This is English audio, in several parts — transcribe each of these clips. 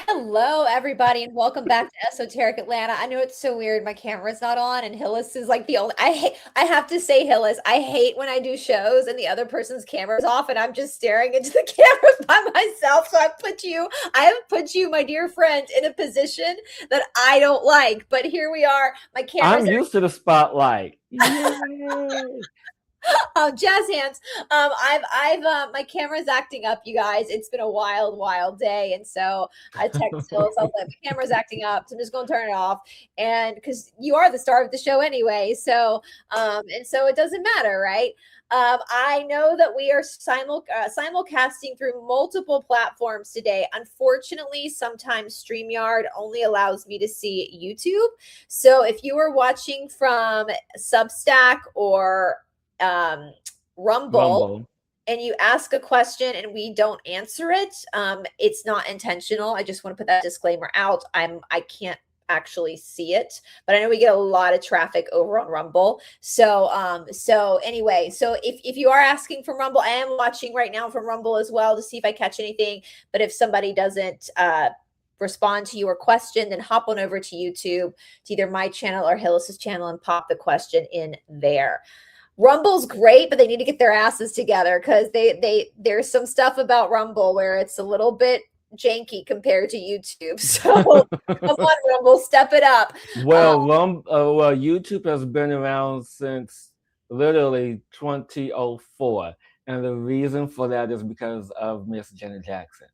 Hello, everybody, and welcome back to Esoteric Atlanta. I know it's so weird. My camera's not on, and Hillis is like the only. I have to say, Hillis, I hate when I do shows and the other person's camera's off, and I'm just staring into the camera by myself. So I have put you, my dear friend, in a position that I don't like. But here we are. My camera's. I'm used to the spotlight. Yay! Jazz hands. My camera's acting up, you guys. It's been a wild day, and so I text Phil. So I was like, my camera's acting up, so I'm just going to turn it off. And because you are the star of the show anyway, so and so it doesn't matter, right? I know that we are simulcasting through multiple platforms today. Unfortunately, sometimes StreamYard only allows me to see YouTube. So if you are watching from Substack or Rumble and you ask a question and we don't answer it, it's not intentional. I just want to put that disclaimer out. I can't actually see it, but I know we get a lot of traffic over on Rumble. So anyway, so if you are asking from Rumble, I am watching right now from Rumble as well to see if I catch anything. But if somebody doesn't respond to your question, then hop on over to YouTube to either my channel or Hillis's channel and pop the question in there. Rumble's great, but they need to get their asses together because there's some stuff about Rumble where it's a little bit janky compared to YouTube. So come on, Rumble, step it up. Well, YouTube has been around since literally 2004, and the reason for that is because of Miss Janet Jackson.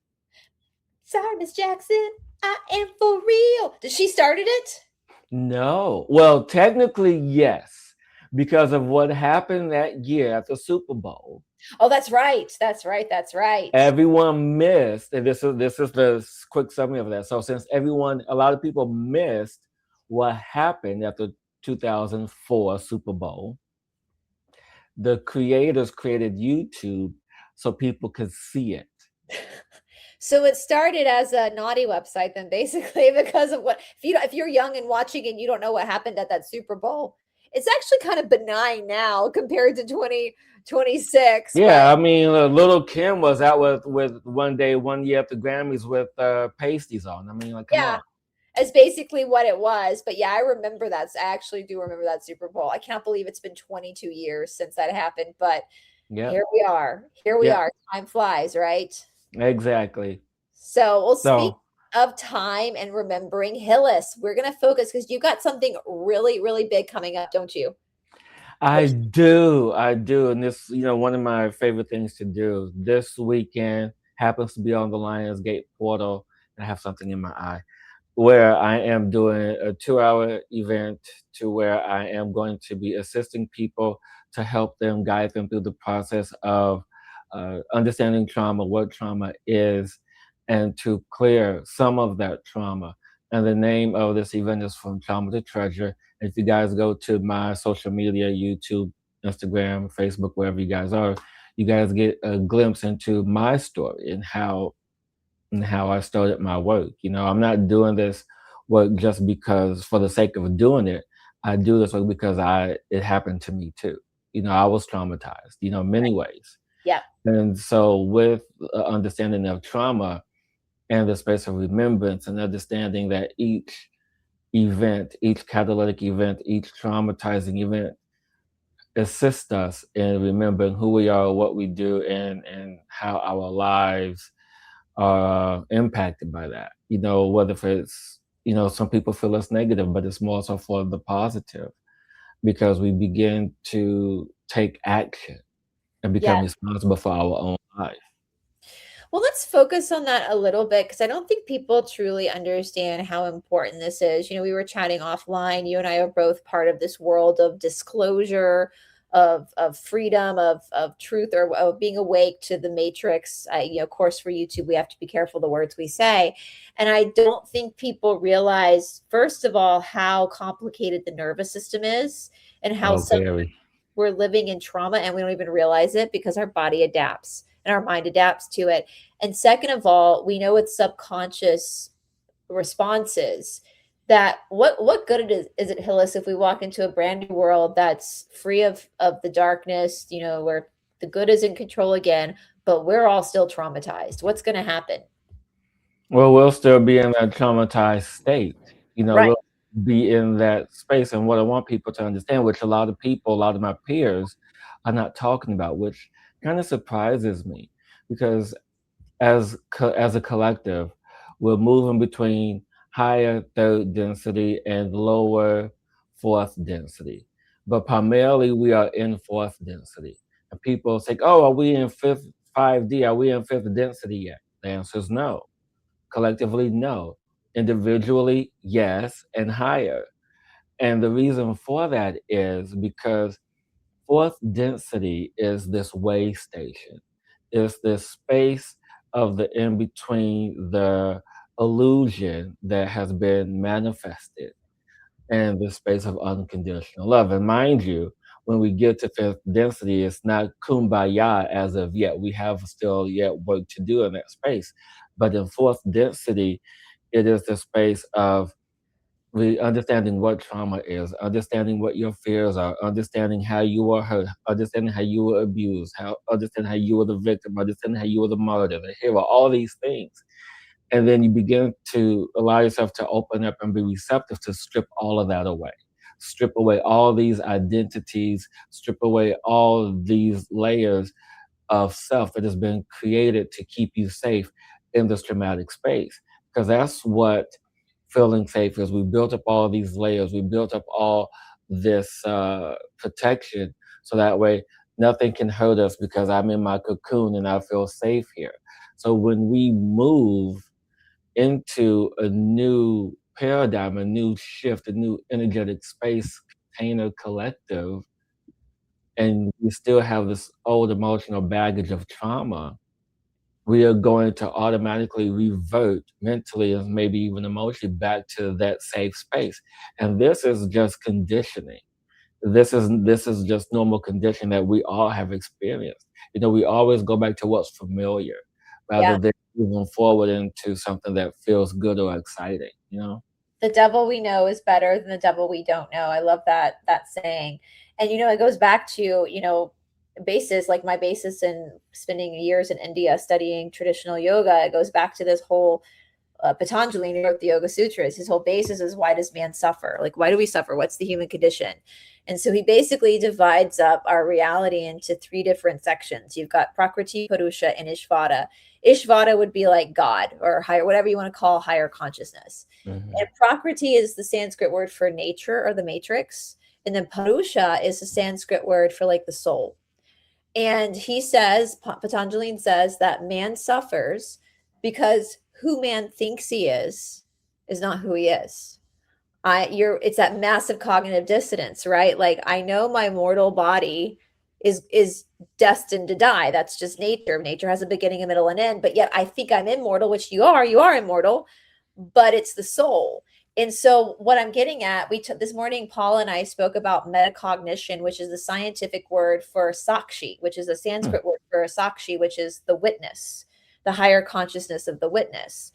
Sorry, Miss Jackson, I am for real. Did she started it? No. Well, technically, yes. Because of what happened that year at the Super Bowl. Oh, that's right. Everyone missed, and this is the quick summary of that. So since a lot of people missed what happened at the 2004 Super Bowl, the creators created YouTube so people could see it. So it started as a naughty website then, basically, because of if you're young and watching and you don't know what happened at that Super Bowl. It's actually kind of benign now compared to 2026. Yeah, I mean, Little Kim was out with one year at the Grammys with pasties on. I mean, like, come on. It's basically what it was. But yeah, I remember that. I actually do remember that Super Bowl. I can't believe it's been 22 years since that happened. But here we are. Time flies, right? Exactly. So we'll speak of time and remembering, Hillis, we're going to focus because you got something really, really big coming up, don't you? I do. And this, one of my favorite things to do this weekend happens to be on the Lionsgate portal. And I have something in my eye where I am doing a 2-hour event to where I am going to be assisting people to help them, guide them through the process of understanding trauma, what trauma is, and to clear some of that trauma. And the name of this event is From Trauma to Treasure. And if you guys go to my social media, YouTube, Instagram, Facebook, wherever you guys are, you guys get a glimpse into my story and how I started my work. I'm not doing this work just because for the sake of doing it. I do this work because it happened to me too. I was traumatized, many ways. Yeah. And so with understanding of trauma and the space of remembrance and understanding that each event, each catalytic event, each traumatizing event assists us in remembering who we are, what we do, and how our lives are impacted by that. Whether it's, some people feel it's negative, but it's more so for the positive because we begin to take action and become responsible for our own life. Well, let's focus on that a little bit because I don't think people truly understand how important this is. We were chatting offline. You and I are both part of this world of disclosure, of freedom, of truth, or of being awake to the matrix. Of course, for YouTube, we have to be careful the words we say. And I don't think people realize, first of all, how complicated the nervous system is, and how Oh, some very. we're living in trauma and we don't even realize it because our body adapts and our mind adapts to it. And second of all, we know it's subconscious responses. That what good is it, Hillis, if we walk into a brand new world that's free of the darkness, where the good is in control again, but we're all still traumatized? What's going to happen? Well, we'll still be in that traumatized state. Right. We'll be in that space. And what I want people to understand, which a lot of people, a lot of my peers are not talking about, which kind of surprises me because as a collective, we're moving between higher third density and lower fourth density. But primarily, we are in fourth density. And people say, "Oh, are we in fifth 5D? Are we in fifth density yet?" The answer is no. Collectively, no. Individually, yes, and higher. And the reason for that is because fourth density is this way station. It's this space of the in between, the illusion that has been manifested, and the space of unconditional love. And mind you, when we get to fifth density, it's not kumbaya as of yet. We have still yet work to do in that space. But in fourth density, it is the space of understanding what trauma is, understanding what your fears are, understanding how you were hurt, understanding how you were abused, understanding how you were the victim, understanding how you were the martyr, the hero, all these things. And then you begin to allow yourself to open up and be receptive to strip all of that away. Strip away all these identities, strip away all these layers of self that has been created to keep you safe in this traumatic space. Because that's what feeling safe is. We built up all these layers, we built up all this protection so that way nothing can hurt us because I'm in my cocoon and I feel safe here. So when we move into a new paradigm, a new shift, a new energetic space, container, collective, and we still have this old emotional baggage of trauma, we are going to automatically revert mentally and maybe even emotionally back to that safe space. And this is just conditioning. This is just normal conditioning that we all have experienced. We always go back to what's familiar Yeah. rather than moving forward into something that feels good or exciting. The devil we know is better than the devil we don't know. I love that saying. And it goes back to, basis, like my basis in spending years in India studying traditional yoga. It goes back to this whole Patanjali wrote the Yoga Sutras. His whole basis is, why does man suffer? Like, why do we suffer? What's the human condition? And so he basically divides up our reality into three different sections. You've got Prakriti, Purusha, and Ishvara. Ishvara would be like God or higher, whatever you want to call higher consciousness. Mhm. And Prakriti is the Sanskrit word for nature or the matrix. And then Purusha is the Sanskrit word for like the soul. And he says, Patanjali says that man suffers because who man thinks he is not who he is. It's that massive cognitive dissonance, right? Like, I know my mortal body is destined to die. That's just nature. Nature has a beginning, a middle, and end. But yet I think I'm immortal, which you are immortal, but it's the soul. And so what I'm getting at, this morning, Paul and I spoke about metacognition, which is the scientific word for sakshi, which is a Hmm. Sanskrit word for sakshi, which is the witness, the higher consciousness of the witness.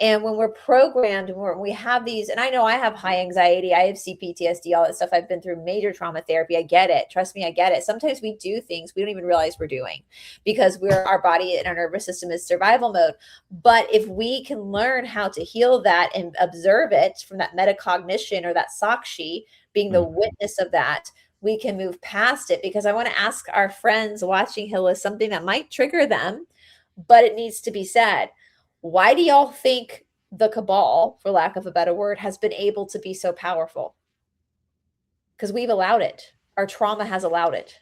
And when we're programmed, when we have these, and I know I have high anxiety, I have CPTSD, all that stuff. I've been through major trauma therapy. I get it. Trust me, I get it. Sometimes we do things we don't even realize we're doing because our body and our nervous system is survival mode. But if we can learn how to heal that and observe it from that metacognition or that sakshi, being the Mhm. witness of that, we can move past it. Because I want to ask our friends watching Hillis something that might trigger them, but it needs to be said. Why do y'all think the cabal, for lack of a better word, has been able to be so powerful? Because we've allowed it. Our trauma has allowed it.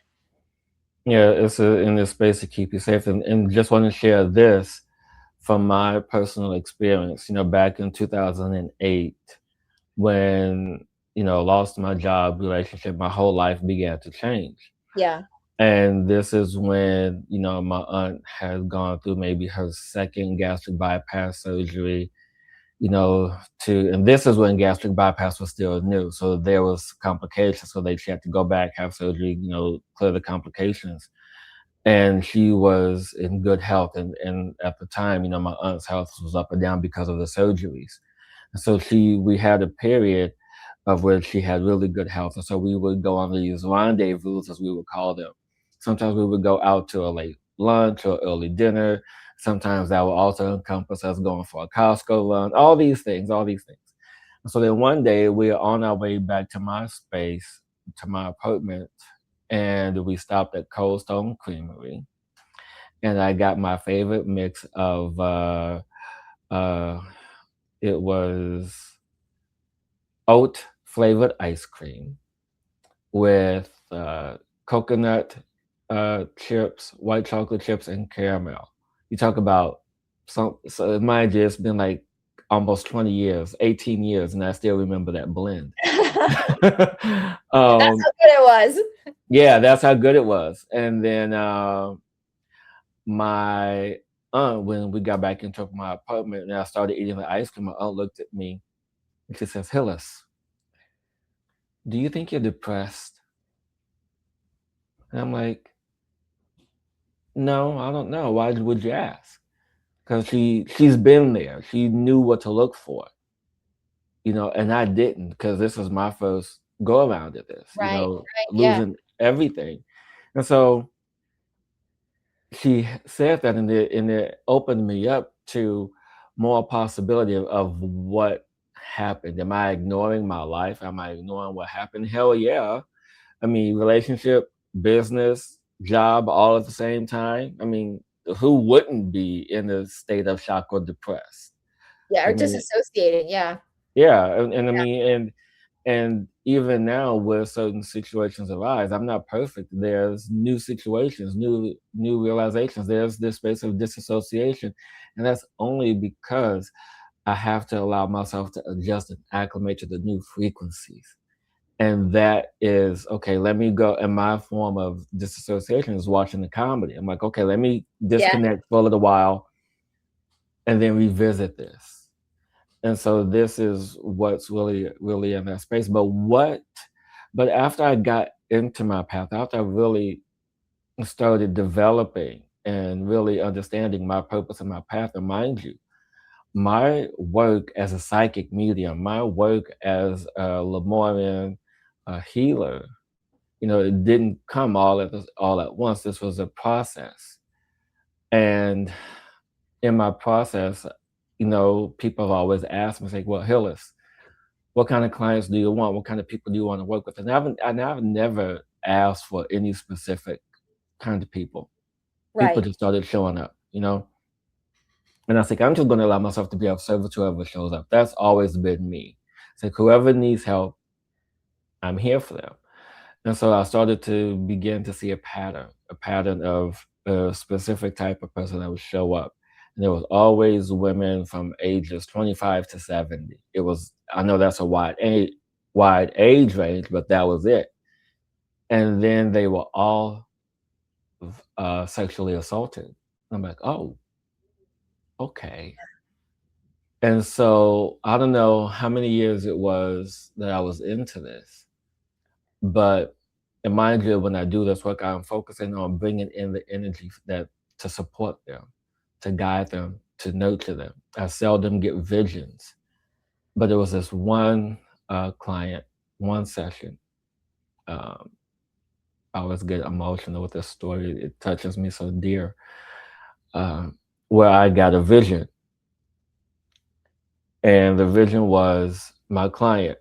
Yeah, it's in this space to keep you safe. And just want to share this from my personal experience. Back in 2008, when, lost my job, relationship, my whole life began to change. Yeah. And this is when, my aunt has gone through maybe her second gastric bypass surgery, you know, and this is when gastric bypass was still new. So there was complications. So she had to go back, have surgery, clear the complications. And she was in good health. And at the time, my aunt's health was up and down because of the surgeries. And so we had a period of where she had really good health. And so we would go on these rendezvous, as we would call them. Sometimes we would go out to a late lunch or early dinner. Sometimes that would also encompass us going for a Costco lunch, all these things, all these things. And so then one day we are on our way back to my space, to my apartment, and we stopped at Cold Stone Creamery. And I got my favorite mix of, uh, it was oat flavored ice cream with coconut chips, white chocolate chips, and caramel. You talk about so mind you, it's been like almost 20 years, 18 years, and I still remember that blend. That's um, how good it was. yeah, that's how good it was. And then my aunt, when we got back into my apartment and I started eating the ice cream, my aunt looked at me and she says, Hillis, do you think you're depressed? And I'm like, no, I don't know. Why would you ask? Because she's been there. She knew what to look for, and I didn't, because this was my first go around at this, Right. Right. Yeah. losing everything. And so she said that, and it opened me up to more possibility of what happened. Am I ignoring my life? Am I ignoring what happened? Hell yeah. I mean, relationship, business, job, all at the same time. I mean, who wouldn't be in a state of shock or depressed? Yeah. I Or mean, disassociating. Yeah. yeah, and I mean, and even now, where certain situations arise, I'm not perfect. There's new situations, new realizations. There's this space of disassociation, and that's only because I have to allow myself to adjust and acclimate to the new frequencies. And that is okay. Let me go. And my form of disassociation is watching the comedy. I'm like, okay, let me Yeah. disconnect for a little while, and then revisit this. And so this is what's really, really in that space. But after I got into my path, after I really started developing and really understanding my purpose and my path, and mind you, my work as a psychic medium, my work as a Lemurian healer, it didn't come all at once. This was a process. And in my process, people have always asked me, like, well, Hillis, what kind of clients do you want? What kind of people do you want to work with? And I've never asked for any specific kind of people. People Right. just started showing up. And I was like, I'm just going to allow myself to be of service to whoever shows up. That's always been me. It's like, whoever needs help, I'm here for them. And so I started to begin to see a pattern of a specific type of person that would show up. And there was always women from ages 25 to 70. I know that's a wide age range, but that was it. And then they were all sexually assaulted. I'm like, oh, okay. And so I don't know how many years it was that I was into this, but and mind you, when I do this work, I'm focusing on bringing in the energy that to support them, to guide them, to nurture them. I seldom get visions, but there was this one client, one session. Um, I always get emotional with this story. It touches me so dear. Um, where I got a vision, and the vision was my client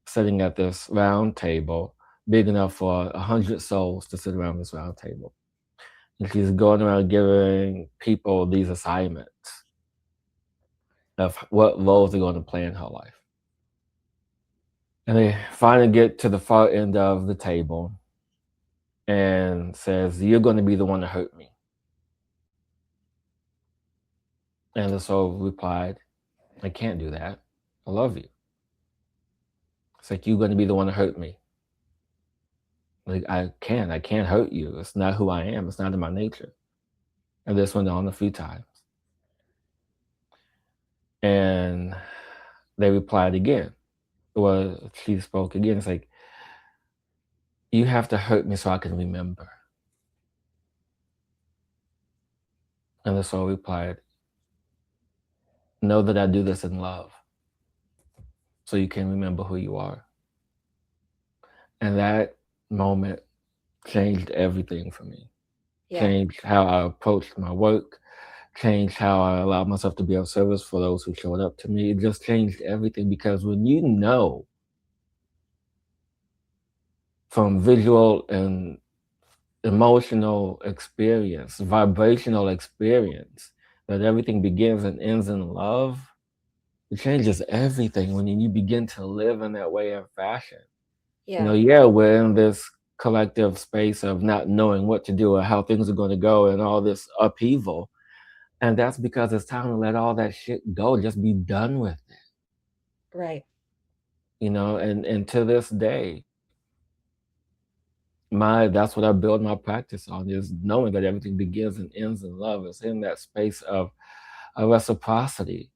sitting at this round table, big enough for 100 souls to sit around this round table. And she's going around giving people these assignments of what roles they're going to play in her life. And they finally get to the far end of the table and says, "You're going to be the one to hurt me." And the soul replied, "I can't do that. I love you." It's like, "You're going to be the one to hurt me." Like, I can't hurt you. It's not who I am. It's not in my nature. And this went on a few times. And they replied again. Well, she spoke again. It's like, you have to hurt me so I can remember. And the soul replied, know that I do this in love so you can remember who you are. And that moment changed everything for me. Yeah. Changed how I approached my work, changed how I allowed myself to be of service for those who showed up to me. It just changed everything because when you know from visual and emotional experience, vibrational experience, that everything begins and ends in love, it changes everything when you begin to live in that way and fashion. Yeah. Yeah, we're in this collective space of not knowing what to do or how things are going to go and all this upheaval. And that's because it's time to let all that shit go. Just be done with it. Right. And to this day, my that's what I build my practice on, is knowing that everything begins and ends in love. It's in that space of a reciprocity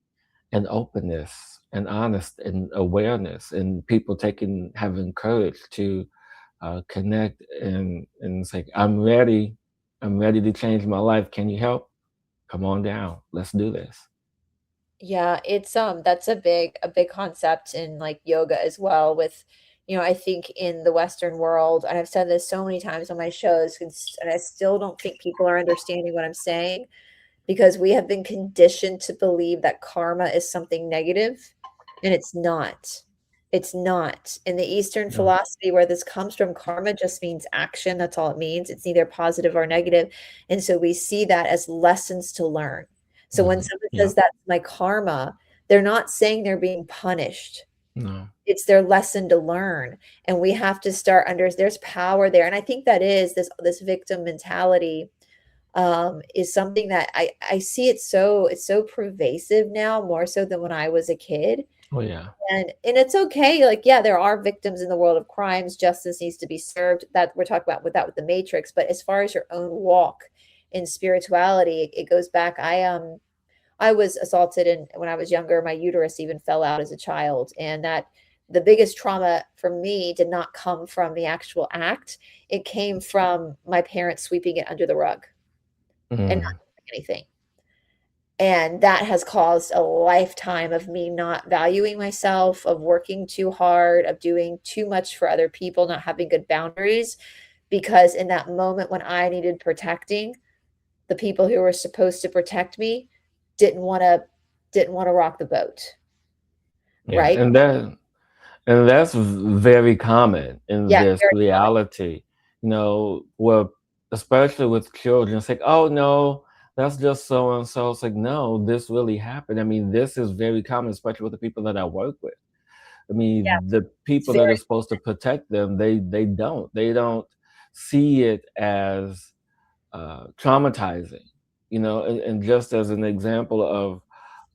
and openness and honest and awareness, and people having courage to connect, and it's like, I'm ready to change my life. Can you help? Come on down. Let's do this. Yeah, it's that's a big concept in like yoga as well with I think in the Western world, and I've said this so many times on my shows, and I still don't think people are understanding what I'm saying because we have been conditioned to believe that karma is something negative, and it's not. It's not. In the Eastern No. philosophy, where this comes from, karma just means action. That's all it means. It's neither positive or negative. And so we see that as lessons to learn. So when someone Yeah. says that's my karma, they're not saying they're being punished. No. It's their lesson to learn. And we have to start there's power there. And I think that is this victim mentality is something that I see it's so pervasive now, more so than when I was a kid. Oh yeah. And it's okay. Like, yeah, there are victims in the world of crimes. Justice needs to be served. That we're talking about with the Matrix. But as far as your own walk in spirituality, it goes back. I was assaulted, and when I was younger, my uterus even fell out as a child, and that the biggest trauma for me did not come from the actual act. It came from my parents sweeping it under the rug and not Mm. doing anything. And that has caused a lifetime of me not valuing myself, of working too hard, of doing too much for other people, not having good boundaries. Because in that moment when I needed protecting, the people who were supposed to protect me didn't want to didn't want to rock the boat. Yeah. Right? And that's very common in Yeah, this very common. reality. Where, especially with children, it's like, oh no, that's just so and so. It's like, no, this really happened. I mean, this is very common, especially with the people that I work with. I Yeah, mean, the it's people that are very supposed to protect them, they don't see it as traumatizing. And just as an example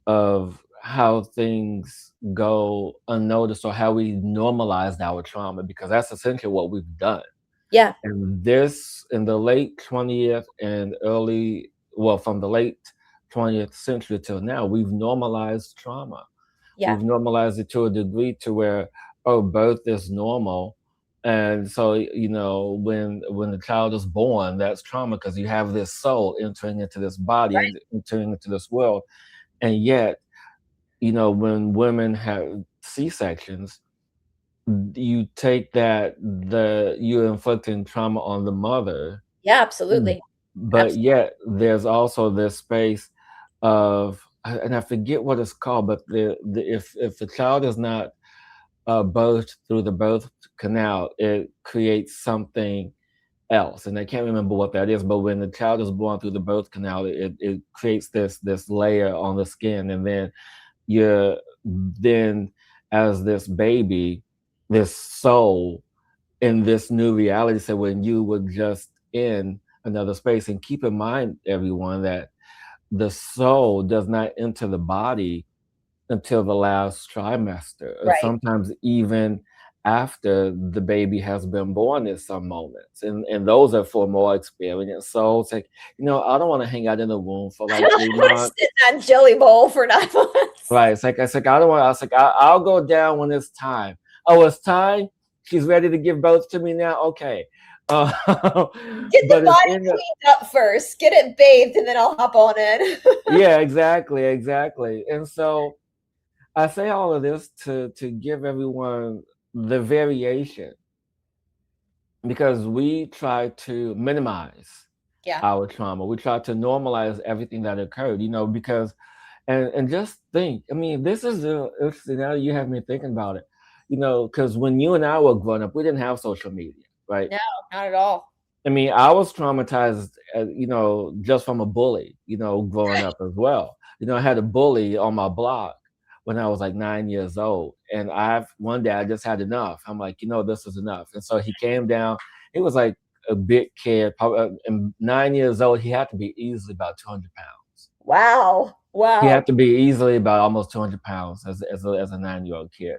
of how things go unnoticed, or how we normalized our trauma, because that's essentially what we've done. yeah, And this, in the late 20th and early, well, from the late 20th century till now, we've normalized trauma. yeah, We've normalized it to a degree to where, oh, birth is normal. And so, when the child is born, that's trauma because you have this soul entering into this body right. and entering into this world. And yet, when women have C-sections, you take you're inflicting trauma on the mother. Yeah, Mm. absolutely. But Absolutely. yet there's also this space of, and I forget what it's called, but if the child is not birthed through the birth canal, it creates something else, and I can't remember what that is. But when the child is born through the birth canal, it creates this layer on the skin, and then you're then, as this baby, this soul in this new reality. So when you were just in another space, and keep in mind, everyone, that the soul does not enter the body until the last trimester, or Right. sometimes even after the baby has been born in some moments. And those are for more experienced souls. Like, I don't want to hang out in the womb for I like don't three want to months. sit in that jelly bowl for 9 months. Right. It's like I don't want. I was like, I'll go down when it's time. Oh, it's time. She's ready to give birth to me now. Okay. Uh, Get the but it's body in the cleaned up first, get it bathed, and then I'll hop on in. yeah, exactly. And so I say all of this to give everyone the variation, because we try to minimize Yeah. our trauma. We try to normalize everything that occurred, because and just think. I mean, this is interesting. Now you have me thinking about it, because when you and I were growing up, we didn't have social media, right? No, not at all. I mean, I was traumatized, just from a bully, growing up as well. I had a bully on my block when I was like 9 years old, and one day I just had enough. I'm like, this is enough, and so he came down. He was like a big kid, probably, and 9 years old. He had to be easily about 200 pounds. Wow. He Wow. had to be easily about almost 200 pounds as a 9-year-old kid.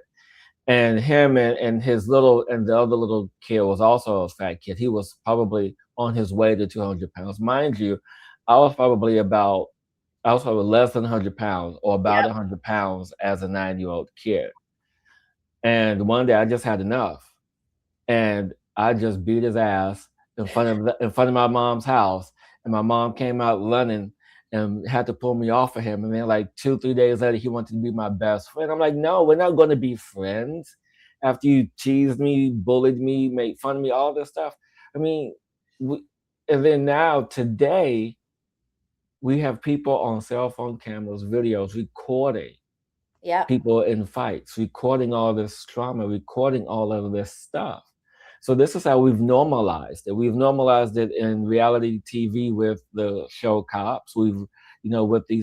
And him and the other little kid was also a fat kid. He was probably on his way to 200 pounds. Mind you, I was probably about I was probably less than 100 pounds, or about Yep. 100 pounds as a 9-year-old kid. And one day I just had enough, and I just beat his ass in front of my mom's house. And my mom came out running and had to pull me off of him. And then like 2, 3 days later, he wanted to be my best friend. I'm like, no, we're not going to be friends after you teased me, bullied me, made fun of me, all this stuff. I mean, we, and then now today we have people on cell phone cameras, videos recording Yep. people in fights, recording all this trauma, recording all of this stuff. So this is how we've normalized it. We've normalized it in reality TV with the show Cops. With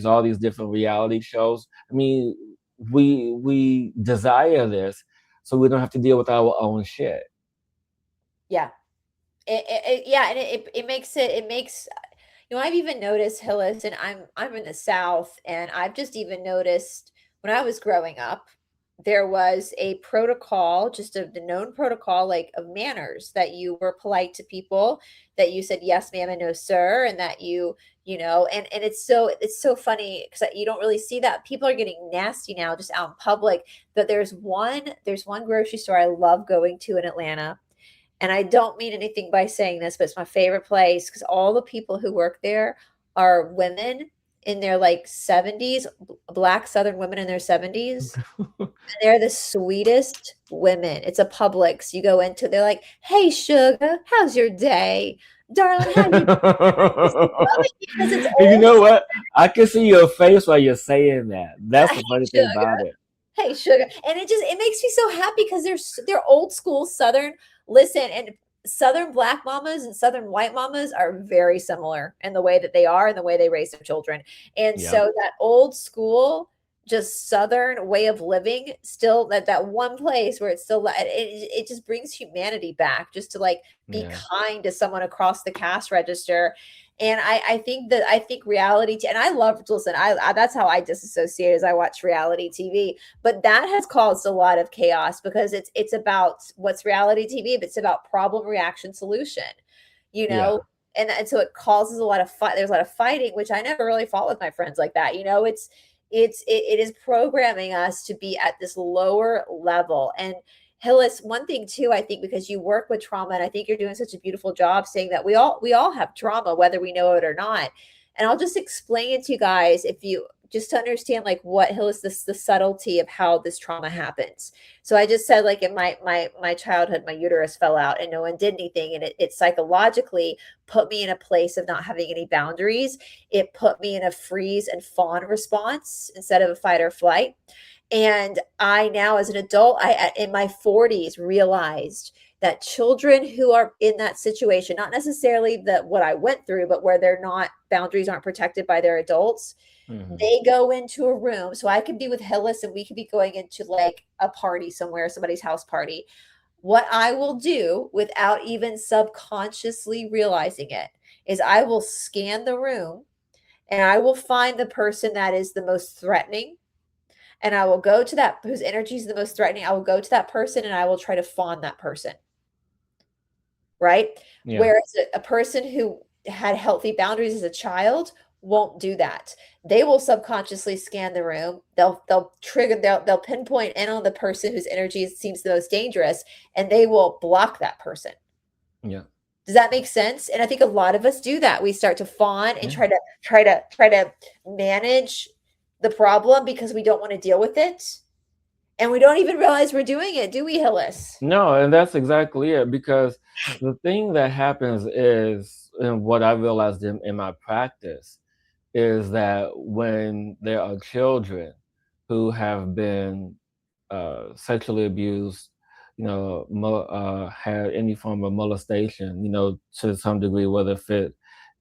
all these different reality shows. I mean, we desire this so we don't have to deal with our own shit. Yeah. Yeah, and it makes I've even noticed, Hillis, and I'm in the South, and I've just even noticed when I was growing up, there was a protocol, just the known protocol, like of manners, that you were polite to people, that you said yes, ma'am, and no, sir, and that and it's so funny because you don't really see that. People are getting nasty now just out in public. But there's one grocery store I love going to in Atlanta, and I don't mean anything by saying this, but it's my favorite place because all the people who work there are women in their like 70s, black Southern women in their 70s. And they're the sweetest women. It's a Publix. You go into, they're like, "Hey, sugar, how's your day? Darling, how you?" I just love it because it's And you old. know what? I can see your face while you're saying that. That's Hey, the funny thing sugar. about it. Hey, sugar. And it makes me so happy because they're old school Southern. Listen, and Southern black mamas and Southern white mamas are very similar in the way that they are and the way they raise their children. And Yeah, so that old school, just Southern way of living, still that one place where it's still it just brings humanity back, just to like be yeah, kind to someone across the cash register. And I think reality, and I love, listen, I that's how I disassociate, as I watch reality TV. But that has caused a lot of chaos because it's about what's reality TV, but it's about problem, reaction, solution, you yeah, know. And so it causes a lot of fight. There's a lot of fighting, which I never really fought with my friends like that. It is programming us to be at this lower level. And Hillis, one thing too, I think, because you work with trauma, and I think you're doing such a beautiful job saying that we all have trauma, whether we know it or not. And I'll just explain it to you guys, if you just to understand like what Hillis, this the subtlety of how this trauma happens. So I just said, like, in my childhood, my uterus fell out and no one did anything, and it psychologically put me in a place of not having any boundaries. It put me in a freeze and fawn response instead of a fight or flight. And I now, as an adult, I in my 40s realized that children who are in that situation, not necessarily that what I went through, but where they're not, boundaries aren't protected by their adults, hmm, they go into a room. So I could be with Hillis and we could be going into like a party somewhere, somebody's house party. What I will do without even subconsciously realizing it is I will scan the room and I will find the person that is the most threatening, and I will go to that whose energy is the most threatening. I will go to that person and I will try to fawn that person, right? Yeah. Whereas a person who had healthy boundaries as a child won't do that. They will subconsciously scan the room. They'll trigger they'll pinpoint in on the person whose energy seems the most dangerous, and they will block that person. Yeah. Does that make sense? And I think a lot of us do that. We start to fawn and Yeah. try to manage the problem because we don't want to deal with it. And we don't even realize we're doing it, do we, Hillis? No, and that's exactly it. Because the thing that happens is, and what I realized in my practice, is that when there are children who have been sexually abused, had any form of molestation, to some degree, whether if it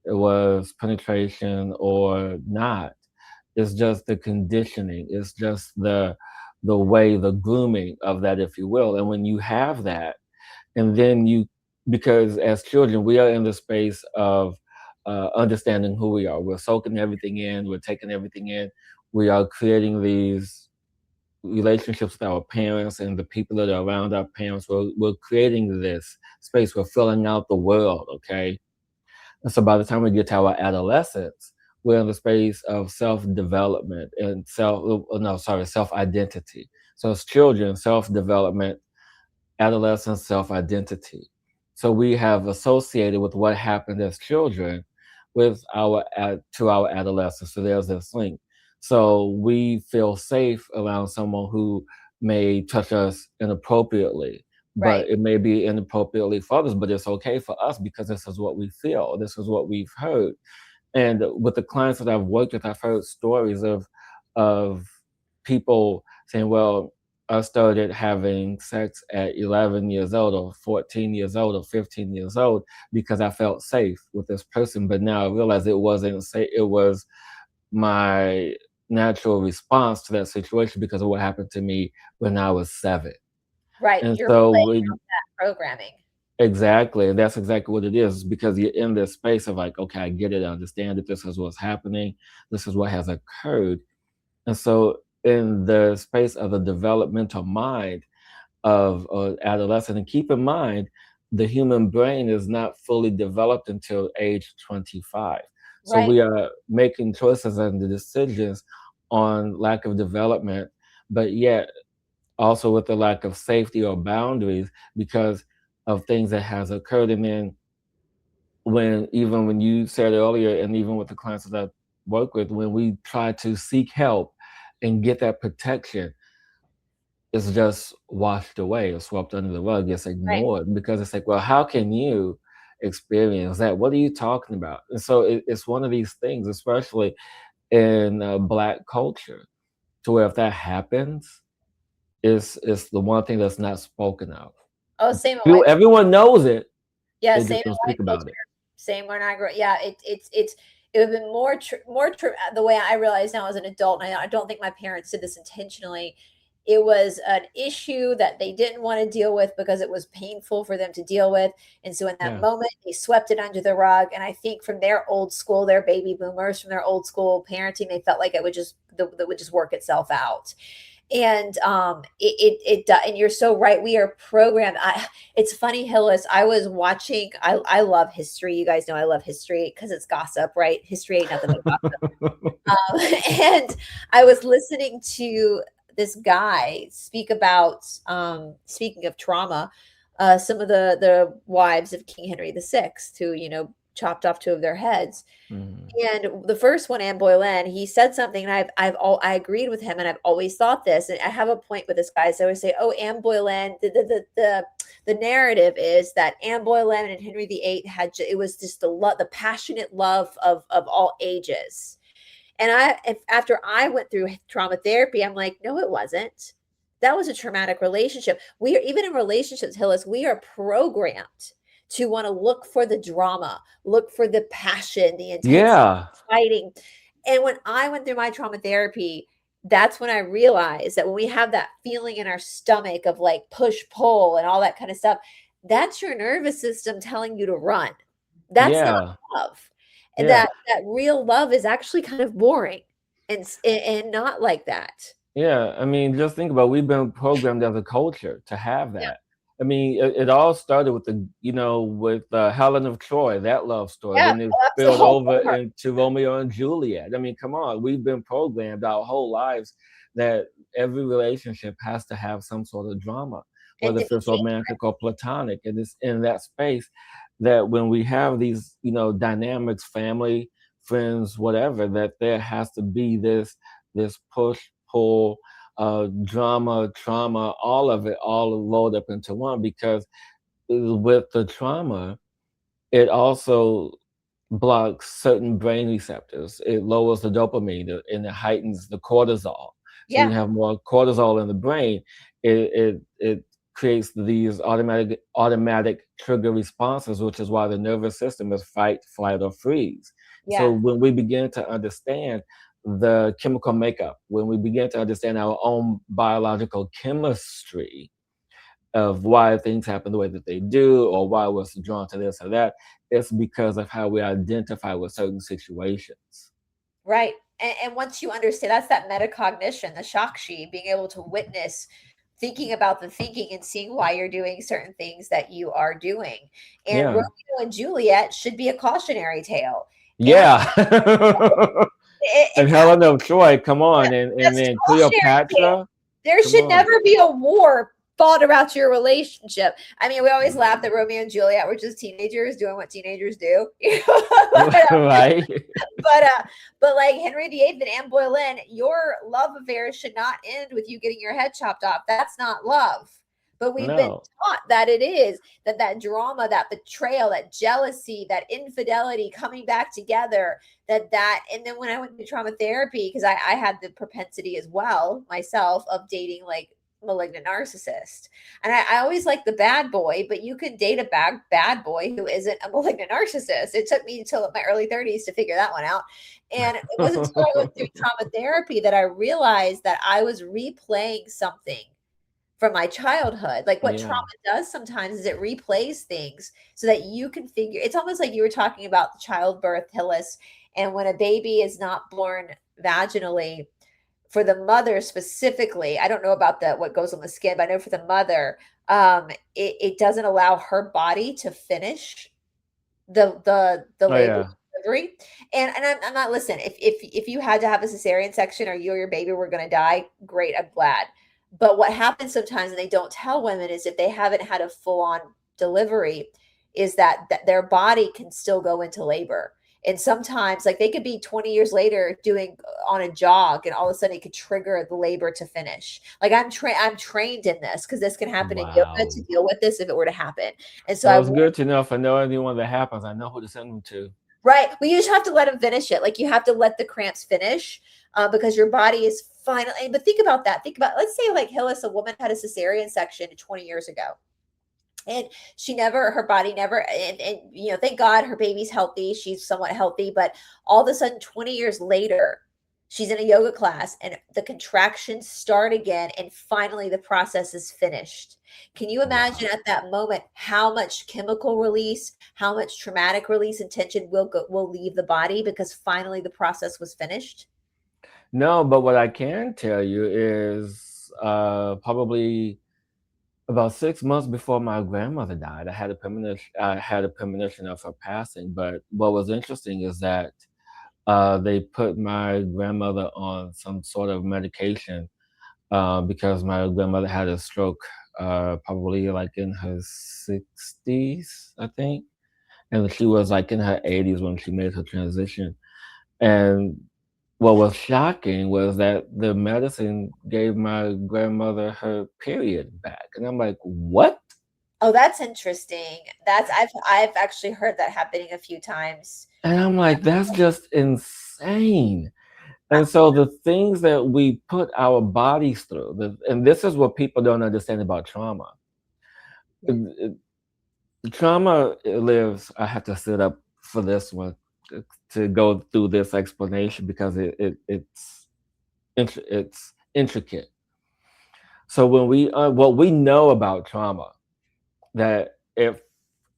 was penetration or not, it's just the conditioning. It's just the way, the grooming of that, if you will. And when you have that, and then because as children, we are in the space of understanding who we are. We're soaking everything in. We're taking everything in. We are creating these relationships with our parents and the people that are around our parents. We're creating this space. We're filling out the world. Okay. And so by the time we get to our adolescence, we're in the space of self-development and self-identity. So as children, self-development, adolescence, self-identity. So we have associated with what happened as children with to our adolescence. So there's this link. So we feel safe around someone who may touch us inappropriately, Right. but it may be inappropriately for others, but it's okay for us because this is what we feel. This is what we've heard. And with the clients that I've worked with, I've heard stories of people saying, "Well, I started having sex at 11 years old, or 14 years old, or 15 years old because I felt safe with this person. But now I realize it wasn't safe. It was my natural response to that situation because of what happened to me when I was 7." Right. And You're so playing we out that programming. Exactly, and that's exactly what it is, because you're in this space of like, okay, I get it, I understand that this is what's happening, this is what has occurred. And so in the space of the developmental mind of adolescent, and keep in mind, the human brain is not fully developed until age 25. So Right. we are making choices and the decisions on lack of development, but yet also with the lack of safety or boundaries because of things that has occurred. And then when you said earlier, and even with the clients that I work with, when we try to seek help and get that protection, it's just washed away or swept under the rug. It's Right. ignored because it's like, well, how can you experience that? What are you talking about? And so it's one of these things, especially in Black culture, to where if that happens, it's the one thing that's not spoken of. Oh, same in white. Everyone knows it. Yeah, They same just in don't white speak culture. about it. Same when I grew. Yeah, it would have been more the way I realize now as an adult. And I don't think my parents did this intentionally. It was an issue that they didn't want to deal with because it was painful for them to deal with. And so in that Yeah. moment, they swept it under the rug. And I think from their old school, their baby boomers, from their old school parenting, they felt like it would just that would just work itself out. And and you're so right. We are programmed. It's funny, Hillis. I was watching. I love history. You guys know I love history because it's gossip, right? History ain't nothing but gossip. And I was listening to this guy speak about speaking of trauma, some of the wives of King Henry VI, who chopped off two of their heads. Mhm. And the first one, Anne Boleyn, he said something, and I agreed with him, and I've always thought this. And I have a point with this guy. So I always say, "Oh, Anne Boleyn." The narrative is that Anne Boleyn and Henry VIII it was just the passionate love of all ages. And after I went through trauma therapy, I'm like, no, it wasn't. That was a traumatic relationship. We are even in relationships, Hillis, we are programmed to want to look for the drama, look for the passion, the intensity, Yeah. fighting. And when I went through my trauma therapy, that's when I realized that when we have that feeling in our stomach of like push pull and all that kind of stuff, that's your nervous system telling you to run. That's not Yeah. love. And Yeah. that real love is actually kind of boring and not like that. Yeah, I mean, just think about we've been programmed as a culture to have Yeah. that. I mean, it all started with with Helen of Troy, that love story. Yeah. Then it Oh, that's the spilled whole over part. into Romeo and Juliet. I mean, come on, we've been programmed our whole lives that every relationship has to have some sort of drama, And whether to if be it's dangerous. romantic or platonic. And it's in that space that when we have these, dynamics, family, friends, whatever, that there has to be this push pull, drama, trauma, all of it, all rolled up into one. Because with the trauma, it also blocks certain brain receptors. It lowers the dopamine and it heightens the cortisol. So when Yeah. you have more cortisol in the brain, it creates these automatic trigger responses, which is why the nervous system is fight, flight, or freeze. So Yeah. when we begin to understand the chemical makeup, when we begin to understand our own biological chemistry, of why things happen the way that they do or why we're drawn to this or that, it's because of how we identify with certain situations. Right. And once you understand, that's that metacognition, the shakshi, being able to witness, thinking about the thinking and seeing why you're doing certain things that you are doing. And Yeah. Romeo and Juliet should be a cautionary tale. And Yeah. And it's Helen of Troy, come on. And just then cautionary tale. Cleopatra, There come should on. never be a war fought about your relationship. I mean, we always laugh that Romeo and Juliet were just teenagers doing what teenagers do. Right? but uh but like Henry VIII and Anne Boleyn, your love affair should not end with you getting your head chopped off. That's not love. But we've been No. taught that it is, that drama, that betrayal, that jealousy, that infidelity coming back together, and then when I went to trauma therapy, because I had the propensity as well myself of dating like malignant narcissist. And I always like the bad boy, but you can date a bad boy who isn't a malignant narcissist. It took me until my early 30s to figure that one out. And it wasn't until I went through trauma therapy that I realized that I was replaying something from my childhood. Like what trauma Yeah. does sometimes is it replays things so that you can figure. It's almost like you were talking about the childbirth, Hillis, and when a baby is not born vaginally, for the mother specifically, I don't know about the what goes on the skin, but I know for the mother, it doesn't allow her body to finish the Oh labor yeah. delivery. And I'm not, listen, if you had to have a cesarean section or you or your baby were going to die, great, I'm glad. But what happens sometimes, and they don't tell women, is if they haven't had a full on delivery, is that their body can still go into labor. And sometimes, like they could be 20 years later doing on a jog, and all of a sudden it could trigger the labor to finish. Like I'm trained in this because this can happen in yoga to Wow. deal with this if it were to happen. And so Well, I it's good to know if I know anyone that happens, I know who to send them to. Right. Well, you just have to let them finish it. Like you have to let the cramps finish because your body is finally. But think about that. Think about, let's say, like Hillis, a woman had a cesarean section 20 years ago. And her body never, and thank God her baby's healthy. She's somewhat healthy. But all of a sudden, 20 years later, she's in a yoga class and the contractions start again. And finally, the process is finished. Can you imagine Wow. at that moment how much chemical release, how much traumatic release and tension will leave the body because finally the process was finished? No, but what I can tell you is probably about 6 months before my grandmother died, I had a premonition of her passing. But what was interesting is that they put my grandmother on some sort of medication because my grandmother had a stroke probably like in her 60s, I think. And she was like in her 80s when she made her transition. And what was shocking was that the medicine gave my grandmother her period back. And I'm like, what? Oh, that's interesting. I've actually heard that happening a few times. And I'm like, that's just insane. And so the things that we put our bodies through, and this is what people don't understand about trauma. It- Trauma lives, I have to sit up for this one to go through this explanation because it's intricate. So when what we know about trauma, that if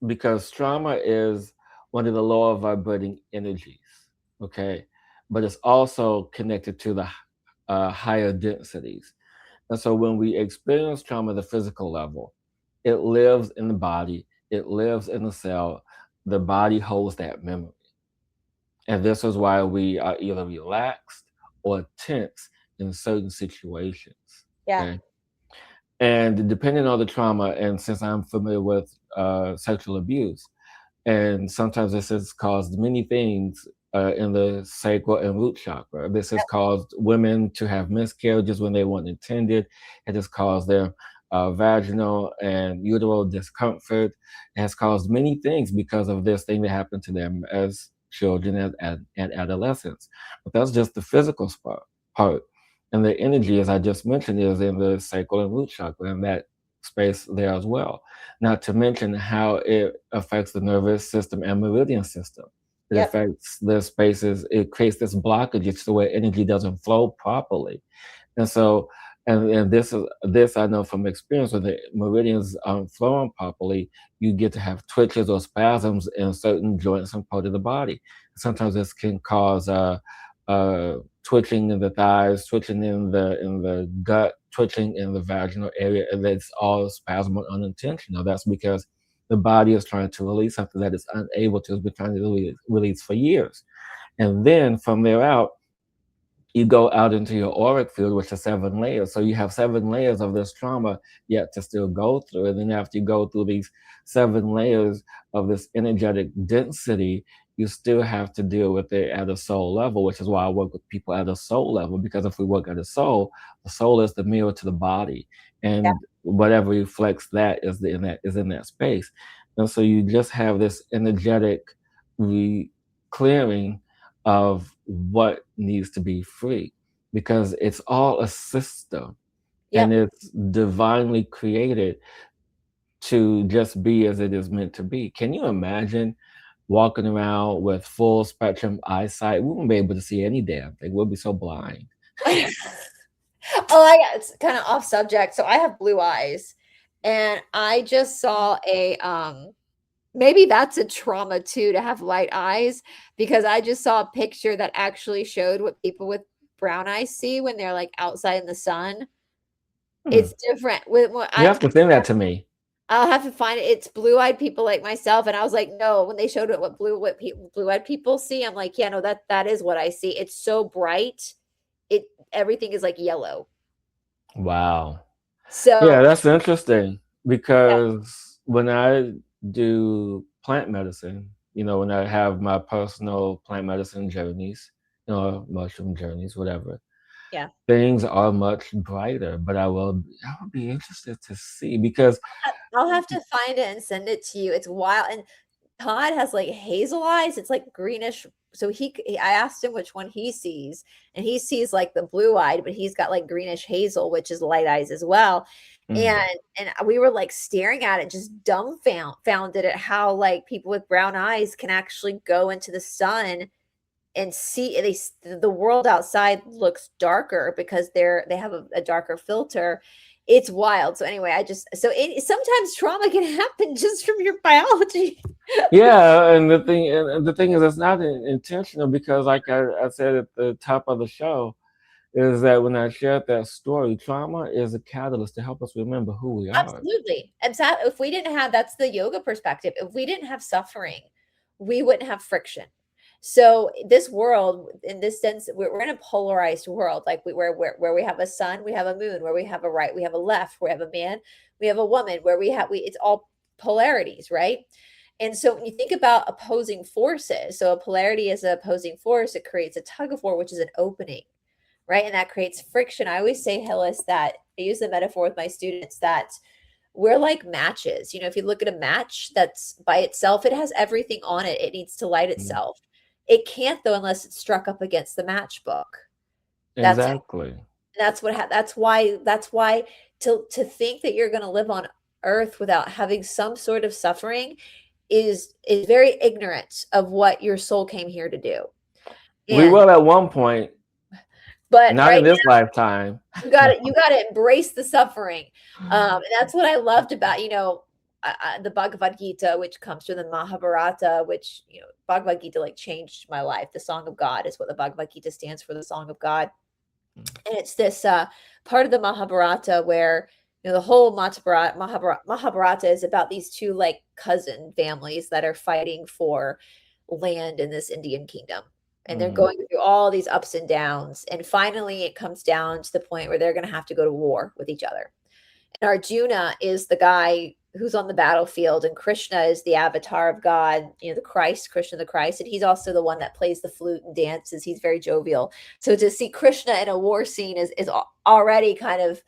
because trauma is one of the lower vibrating energies, okay, but it's also connected to the higher densities. And so when we experience trauma at the physical level, it lives in the body, it lives in the cell. The body holds that memory. And this is why we are either relaxed or tense in certain situations. Yeah. Okay. And depending on the trauma, and since I'm familiar with sexual abuse, and sometimes this has caused many things in the sacral and root chakra. This has caused women to have miscarriages when they weren't intended. It has caused their vaginal and uteral discomfort. It has caused many things because of this thing that happened to them as children and adolescents. But that's just the physical part. And the energy, as I just mentioned, is in the sacral and root chakra, and that space there as well. Not to mention how it affects the nervous system and meridian system. It Yep. affects the spaces, it creates this blockage to where energy doesn't flow properly. And so, and this I know from experience, when the meridians aren't flowing properly, you get to have twitches or spasms in certain joints and part of the body. Sometimes this can cause twitching in the thighs, twitching in the gut, twitching in the vaginal area, and that's all spasm unintentional. That's because the body is trying to release something that it's unable to. It's been trying to release for years, and then from there out, you go out into your auric field, which is 7 layers. So you have 7 layers of this trauma yet to still go through. And then after you go through these 7 layers of this energetic density, you still have to deal with it at a soul level, which is why I work with people at a soul level. Because if we work at a soul, the soul is the mirror to the body, Yeah. and whatever reflects that is in that space. And so you just have this energetic clearing of what needs to be free, because it's all a system, and Yep. it's divinely created to just be as it is meant to be. Can you imagine walking around with full spectrum eyesight? We wouldn't be able to see any damn thing. We'll be so blind. Oh, I got it's kind of off subject. So I have blue eyes, and I just saw a maybe that's a trauma too, to have light eyes, because I just saw a picture that actually showed what people with brown eyes see when they're like outside in the sun. Hmm. It's different. When You have to send that to me. I'll have to find it. It's blue-eyed people like myself, and I was like, "No." When they showed it, what blue-eyed people see, I'm like, "Yeah, no, that is what I see." It's so bright. It everything is like yellow. Wow. Yeah, So that's interesting, yeah, because when I do plant medicine, when I have my personal plant medicine journeys, mushroom journeys, whatever, yeah. things are much brighter. But I would be interested to see, because I'll have to find it and send it to you. It's wild, and Todd has like hazel eyes. It's like greenish. So I asked him which one he sees, and he sees like the blue eyed, but he's got like greenish hazel, which is light eyes as well. mm, And we were like staring at it, just dumbfounded at how like people with brown eyes can actually go into the sun and see the world outside looks darker because they have a darker filter. It's wild. So anyway, sometimes trauma can happen just from your biology. yeah, and the thing is, it's not intentional, because, like I said at the top of the show, is that when I shared that story, trauma is a catalyst to help us remember who we are. Absolutely. If we didn't have that's the yoga perspective. If we didn't have suffering, we wouldn't have friction. So this world, in this sense, we're in a polarized world, like where we have a sun, we have a moon, where we have a right, we have a left, we have a man, we have a woman, where we it's all polarities, right? And so when you think about opposing forces, so a polarity is an opposing force, it creates a tug of war, which is an opening, right? And that creates friction. I always say, Hillis, that I use the metaphor with my students that we're like matches. If you look at a match that's by itself, it has everything on it. It needs to light Mm, itself. It can't though unless it's struck up against the matchbook. That's exactly. that's why to think that you're going to live on earth without having some sort of suffering is very ignorant of what your soul came here to do. We And will at one point, but not in right this lifetime. you got to embrace the suffering. And that's what I loved about the Bhagavad Gita, which comes from the Mahabharata, which Bhagavad Gita like changed my life. The Song of God is what the Bhagavad Gita stands for, the Song of God. And it's this part of the Mahabharata where the whole Mahabharata is about these two like cousin families that are fighting for land in this Indian kingdom. And they're Mm-hmm. going through all these ups and downs. And finally, it comes down to the point where they're going to have to go to war with each other. And Arjuna is the guy who's on the battlefield, and Krishna is the avatar of God, the Christ, Krishna the Christ, and he's also the one that plays the flute and dances. He's very jovial. So to see Krishna in a war scene is already kind of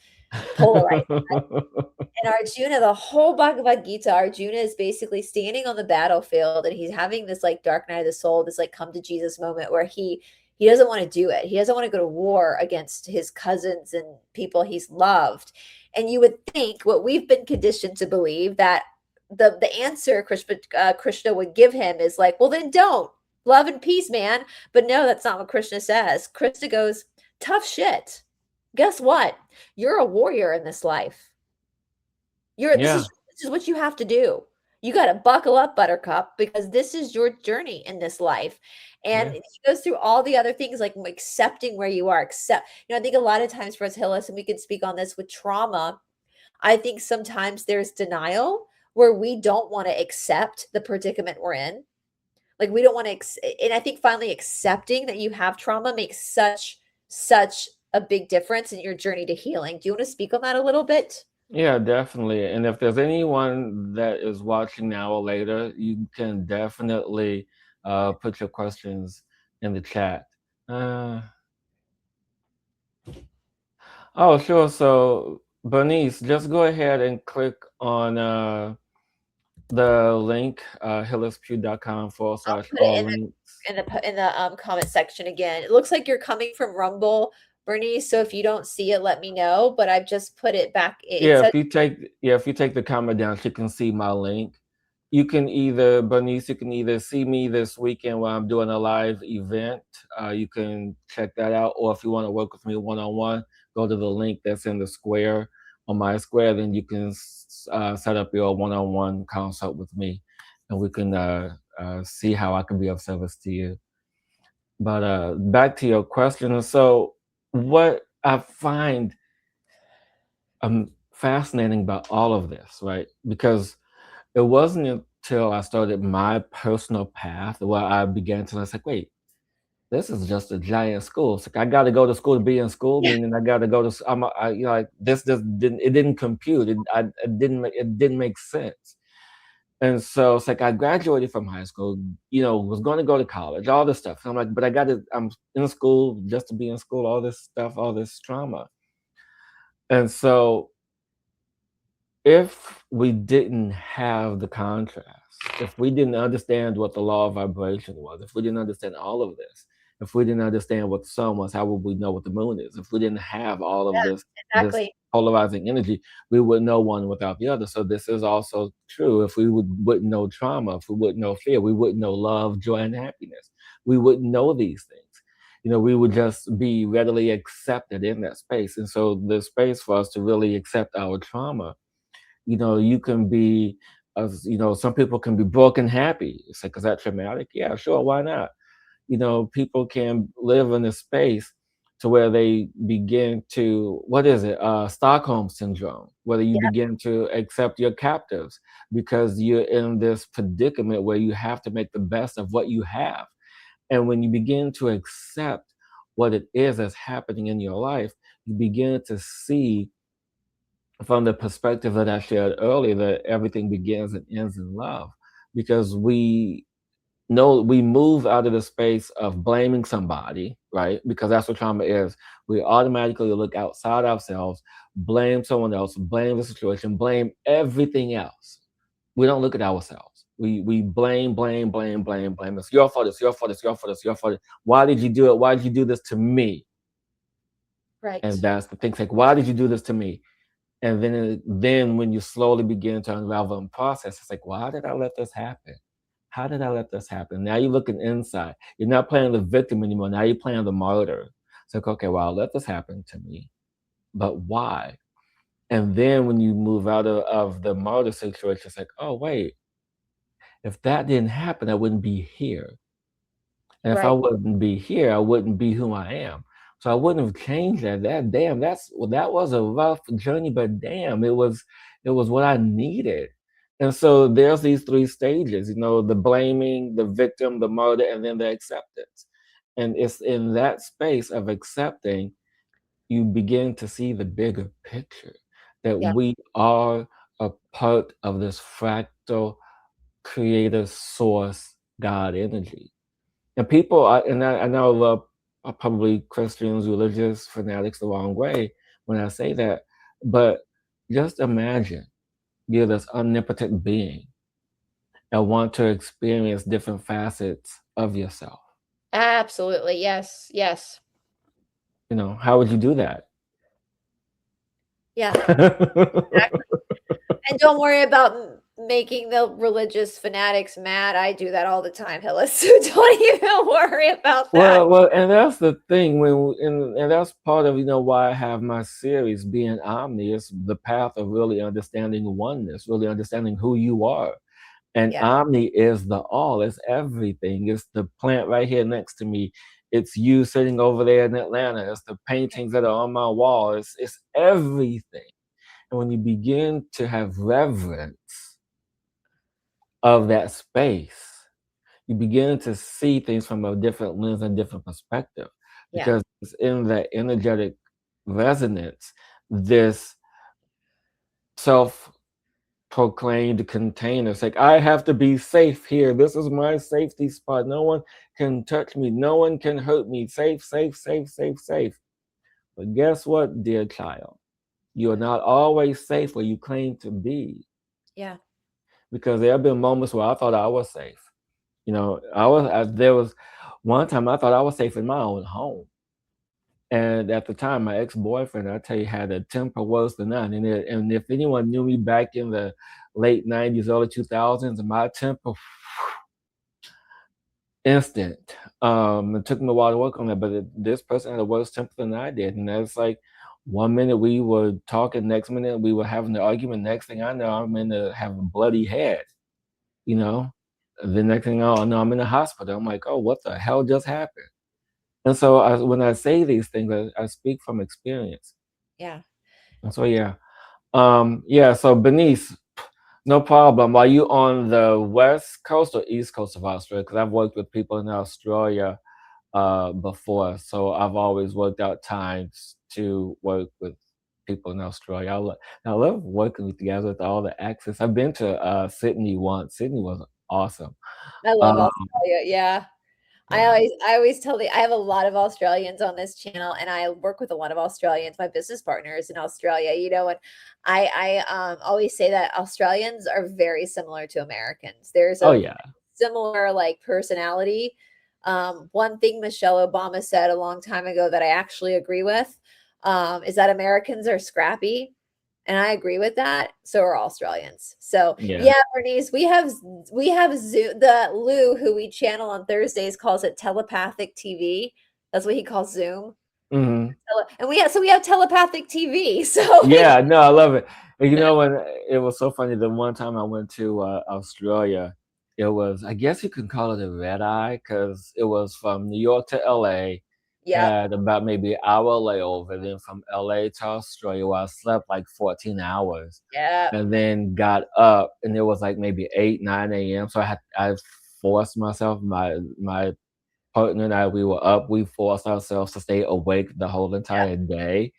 polarizing. And Arjuna, the whole Bhagavad Gita, Arjuna is basically standing on the battlefield and he's having this like dark night of the soul, this like come to Jesus moment where he doesn't want to do it. He doesn't want to go to war against his cousins and people he's loved. And you would think what we've been conditioned to believe that the answer Krishna would give him is like, well, then don't love and peace, man. But no, that's not what Krishna says. Krishna goes, tough shit. Guess what? You're a warrior in this life. This Yeah, is what you have to do. You got to buckle up, Buttercup, because this is your journey in this life. And yeah, he goes through all the other things like accepting where you are. I think a lot of times for us, Hillis, and we could speak on this with trauma. I think sometimes there's denial where we don't want to accept the predicament we're in. Like we don't want to, and I think finally accepting that you have trauma makes such a big difference in your journey to healing. Do you want to speak on that a little bit? yeah, definitely. And if there's anyone that is watching now or later, you can definitely put your questions in the chat. Uh, oh, sure. So, Bernice, just go ahead and click on the link, hillispugh.com forward I'll slash put it all links. in the comment section again. It looks like you're coming from Rumble, Bernice. So if you don't see it, let me know. But I've just put it back. It Yeah, says if you take the comment down, you can see my link. Bernice, you can either see me this weekend while I'm doing a live event. You can check that out. Or if you want to work with me one on one, go to the link that's in the square on my square. Then you can set up your one on one consult with me, and we can see how I can be of service to you. But back to your question. So, what I find fascinating about all of this, right? Because it wasn't until I started my personal path where I began to, it's like, wait, this is just a giant school. It's like I got to go to school to be in school, yeah, meaning I got to go to. Like this just didn't compute. It didn't make sense. And so it's like I graduated from high school, was going to go to college, all this stuff. I'm like, but I'm in school just to be in school, all this stuff, all this trauma. And so if we didn't have the contrast, if we didn't understand what the law of vibration was, if we didn't understand all of this, if we didn't understand what the sun was, how would we know what the moon is? If we didn't have all of this exactly. polarizing energy, we would know one without the other. So this is also true. If we wouldn't know trauma, if we wouldn't know fear, we wouldn't know love, joy, and happiness. We wouldn't know these things. We would just be readily accepted in that space. And so the space for us to really accept our trauma, you can be, some people can be broken happy. It's like, is that traumatic? Yeah, sure, why not? People can live in a space to where they begin to, what is it? Stockholm syndrome, whether you Yeah, begin to accept your captives because you're in this predicament where you have to make the best of what you have. And when you begin to accept what it is that's happening in your life, you begin to see from the perspective that I shared earlier, that everything begins and ends in love, because we know we move out of the space of blaming somebody, right? Because that's what trauma is. We automatically look outside ourselves, blame someone else, blame the situation, blame everything else. We don't look at ourselves. We blame, blame, blame, blame, blame. It's your fault. It's your fault. It's your fault. It's your fault. Why did you do it? Why did you do this to me? And right. that's the thing. It's like, why did you do this to me? And then when you slowly begin to unravel and process, it's like, well, how did I let this happen? How did I let this happen? Now you're looking inside. You're not playing the victim anymore. Now you're playing the martyr. It's like, okay, well, I'll let this happen to me, but why? And then when you move out of the martyr situation, it's like, oh, wait, if that didn't happen, I wouldn't be here. And if I Right. wouldn't be here, I wouldn't be who I am. So I wouldn't have changed that. That was a rough journey, but damn, it was what I needed. And so there's these three stages, the blaming, the victim, the murder, and then the acceptance. And it's in that space of accepting you begin to see the bigger picture, that Yeah. we are a part of this fractal creator source God energy. And people, I know a lot are probably Christians, religious fanatics the wrong way when I say that, but just imagine you're this omnipotent being and want to experience different facets of yourself. Absolutely. Yes. Yes. How would you do that? Yeah. And don't worry about making the religious fanatics mad. I do that all the time, Hillis. So don't even worry about that. Well, and that's the thing and that's part of why I have my series being Omni. It's the path of really understanding oneness, really understanding who you are. And Yeah. Omni is the all. It's everything. It's the plant right here next to me. It's you sitting over there in Atlanta. It's the paintings that are on my wall. It's everything. And when you begin to have reverence of that space, you begin to see things from a different lens and different perspective, Yeah. because it's in that energetic resonance, this self proclaimed container. It's like, I have to be safe here. This is my safety spot. No one can touch me. No one can hurt me. Safe, safe, safe, safe, safe. But guess what, dear child? You're not always safe where you claim to be, Yeah. because there have been moments where I thought I was safe. There was one time I thought I was safe in my own home. And at the time, my ex-boyfriend, I tell you, had a temper worse than none. And if anyone knew me back in the late 90s, early 2000s, my temper, instant. It took me a while to work on that, but this person had a worse temper than I did. And that's like, one minute we were talking, next minute we were having an argument. Next thing I know, I'm in to have a bloody head, you know? The next thing I know, I'm in the hospital. I'm like, oh, what the hell just happened? And so when I say these things, I speak from experience. Yeah. And so, yeah. Yeah, so Benice, no problem. Are you on the west coast or east coast of Australia? Because I've worked with people in Australia before, so I've always worked out times to work with people in Australia. I love working together with all the accents. I've been to Sydney once. Sydney was awesome. I love Um, Australia. Yeah. yeah. I always tell I have a lot of Australians on this channel, and I work with a lot of Australians, my business partners in Australia, and I always say that Australians are very similar to Americans. There's Oh a yeah. similar like personality. One thing Michelle Obama said a long time ago that I actually agree with, is that Americans are scrappy. And I agree with that. So are Australians. So Yeah. yeah, Bernice, we have Zoom. The Lou, who we channel on Thursdays, calls it telepathic TV. That's what he calls Zoom. Hmm. And we have telepathic TV. So Yeah, no, I love it. And when it was so funny, the one time I went to Australia, it was, I guess you can call it a red eye, because it was from New York to LA, yep, had about maybe an hour layover, then from LA to Australia, where I slept like 14 hours, yep, and then got up, and it was like maybe 8, 9 a.m. So I forced myself, my partner and I, we were up, we forced ourselves to stay awake the whole yep, entire day,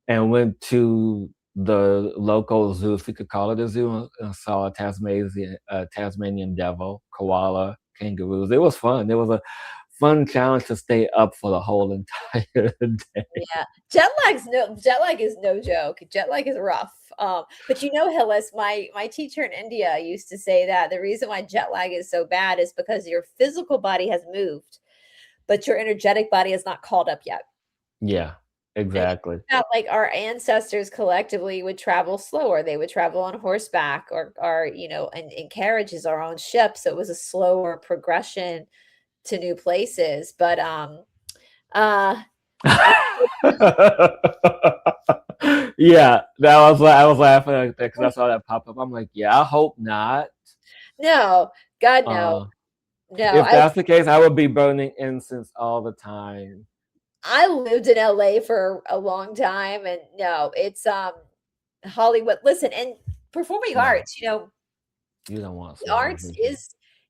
and went to the local zoo, if you could call it a zoo, and saw a Tasmanian devil, koala, kangaroos. It was fun. It was a fun challenge to stay up for the whole entire day. yeah. Jet lag is no joke. Jet lag is rough. But Hillis, my teacher in India used to say that the reason why jet lag is so bad is because your physical body has moved, but your energetic body has not caught up yet. Yeah, And exactly. like our ancestors collectively would travel slower. They would travel on horseback or in carriages or on ships. So it was a slower progression to new places. But uh Yeah, I was laughing at that because I saw that pop up. I'm like, yeah, I hope not. no, God no. Uh, No, if that's the case, I would be burning incense all the time. I lived in LA for a long time, and no, it's Hollywood. Listen, and performing No, arts, you know, you don't want the slow arts vision.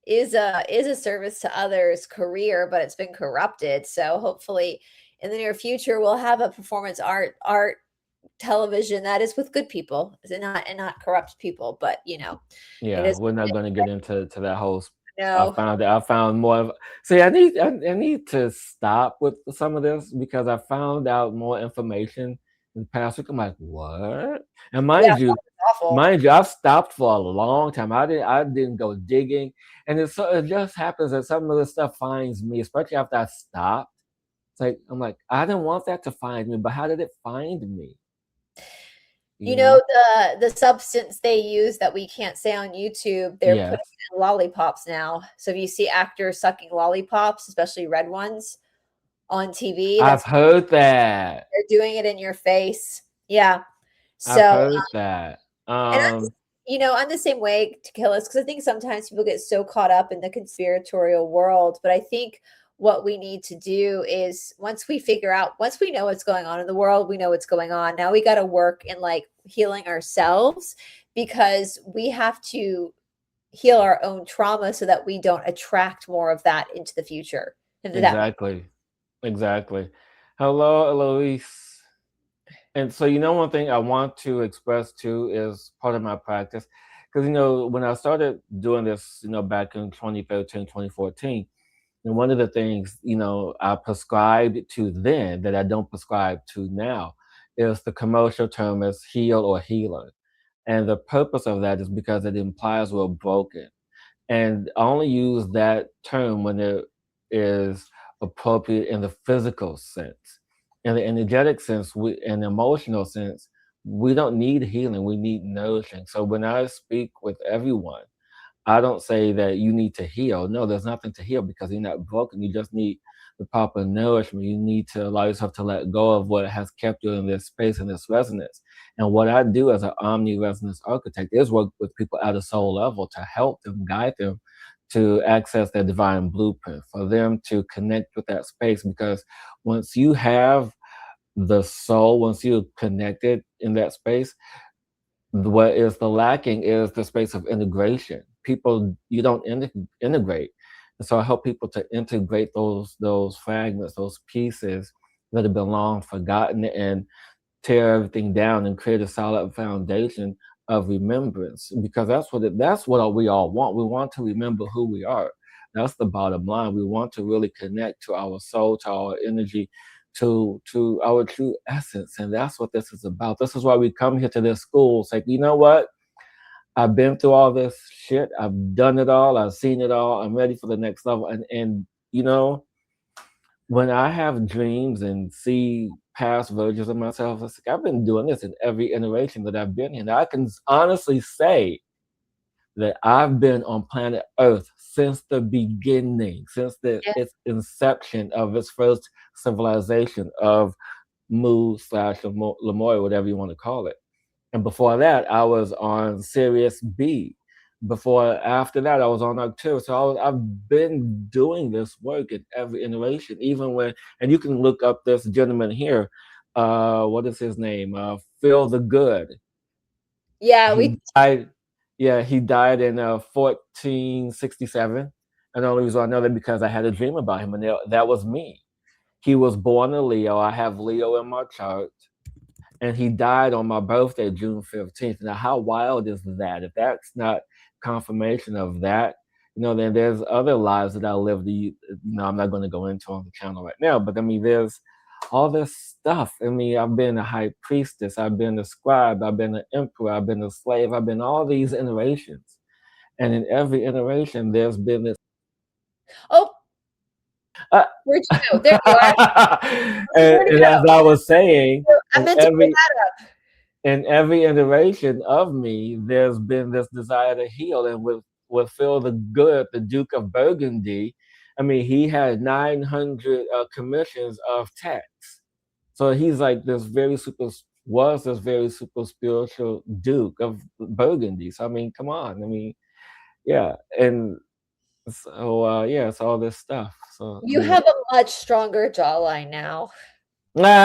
is a service to others' career, but it's been corrupted. So hopefully in the near future we'll have a performance art television that is with good people and not corrupt people. But you know, it Yeah, is we're not gonna get into that whole no. I found more of see, I need to stop with some of this because I found out more information in the past week. I'm like, "What?" And Yeah, it's awful. mind you, I've stopped for a long time. I didn't go digging, and it just happens that some of this stuff finds me, especially after I stopped. It's like I'm like, "I didn't want that to find me, but how did it find me?" You You know, know? the substance they use that we can't say on YouTube, they're putting Yes. it in lollipops now. So if you see actors sucking lollipops, especially red ones, on TV, I've that's heard that. they're doing it in your face. Yeah. I've So, heard that. and you know, I'm the same way to kill us because I think sometimes people get so caught up in the conspiratorial world. But I think what we need to do is once we know what's going on in the world, we know what's going on. Now we got to work in like healing ourselves because we have to heal our own trauma so that we don't attract more of that into the future. If that makes Exactly. Exactly. Hello, Eloise. And so, one thing I want to express too is part of my practice. Because, when I started doing this, back in 2013, 2014, and one of the things, I prescribed to then that I don't prescribe to now is the commercial term is heal or healer. And the purpose of that is because it implies we're broken. And I only use that term when it is appropriate in the physical sense. In the energetic sense, in the emotional sense, we don't need healing, we need nourishing. So when I speak with everyone, I don't say that you need to heal. No, there's nothing to heal because you're not broken. You just need the proper nourishment. You need to allow yourself to let go of what has kept you in this space and this resonance. And what I do as an omni resonance architect is work with people at a soul level to help them, guide them to access their divine blueprint, for them to connect with that space. Because once you have the soul, once you're connected in that space, what is the lacking is the space of integration. People, you don't integrate, and so I help people to integrate those fragments, those pieces that have been long forgotten, and tear everything down and create a solid foundation of remembrance. Because that's what we all want. We want to remember who we are. That's the bottom line. We want to really connect to our soul, to our energy, to our true essence. And that's what this is about. This is why we come here to this school. It's like, you know what? I've been through all this shit. I've done it all. I've seen it all. I'm ready for the next level. And when I have dreams and see past versions of myself, it's like I've been doing this in every iteration that I've been in. I can honestly say that I've been on planet Earth since the beginning, since yeah. its inception of its first civilization of Mu slash Lemuria, whatever you want to call it. And before that, I was on Sirius B. After that, I was on Arcturus. So I've been doing this work in every iteration, even when, and you can look up this gentleman here. What is his name? Phil the Good. Yeah, we He died. Yeah, he died in 1467. And the only reason I know that because I had a dream about him, and that was me. He was born a Leo. I have Leo in my chart, and he died on my birthday, June 15th. Now, how wild is that? If that's not confirmation of that, then there's other lives that I lived. I'm not going to go into on the channel right now, but I mean, there's all this stuff. I mean, I've been a high priestess, I've been a scribe, I've been an emperor, I've been a slave, I've been all these iterations. And in every iteration, there's been this. oh, Uh, where'd you go? There you are. Where'd it and as go? I was saying, I in meant to pull every that up. in every iteration of me, there's been this desire to heal. And with Phil the Good, the Duke of Burgundy, I mean, he had 900 commissions of texts. So he's like this very super spiritual Duke of Burgundy. So I mean, come on. I mean, yeah. And So yeah, it's all this stuff. So You have a much stronger jawline now. but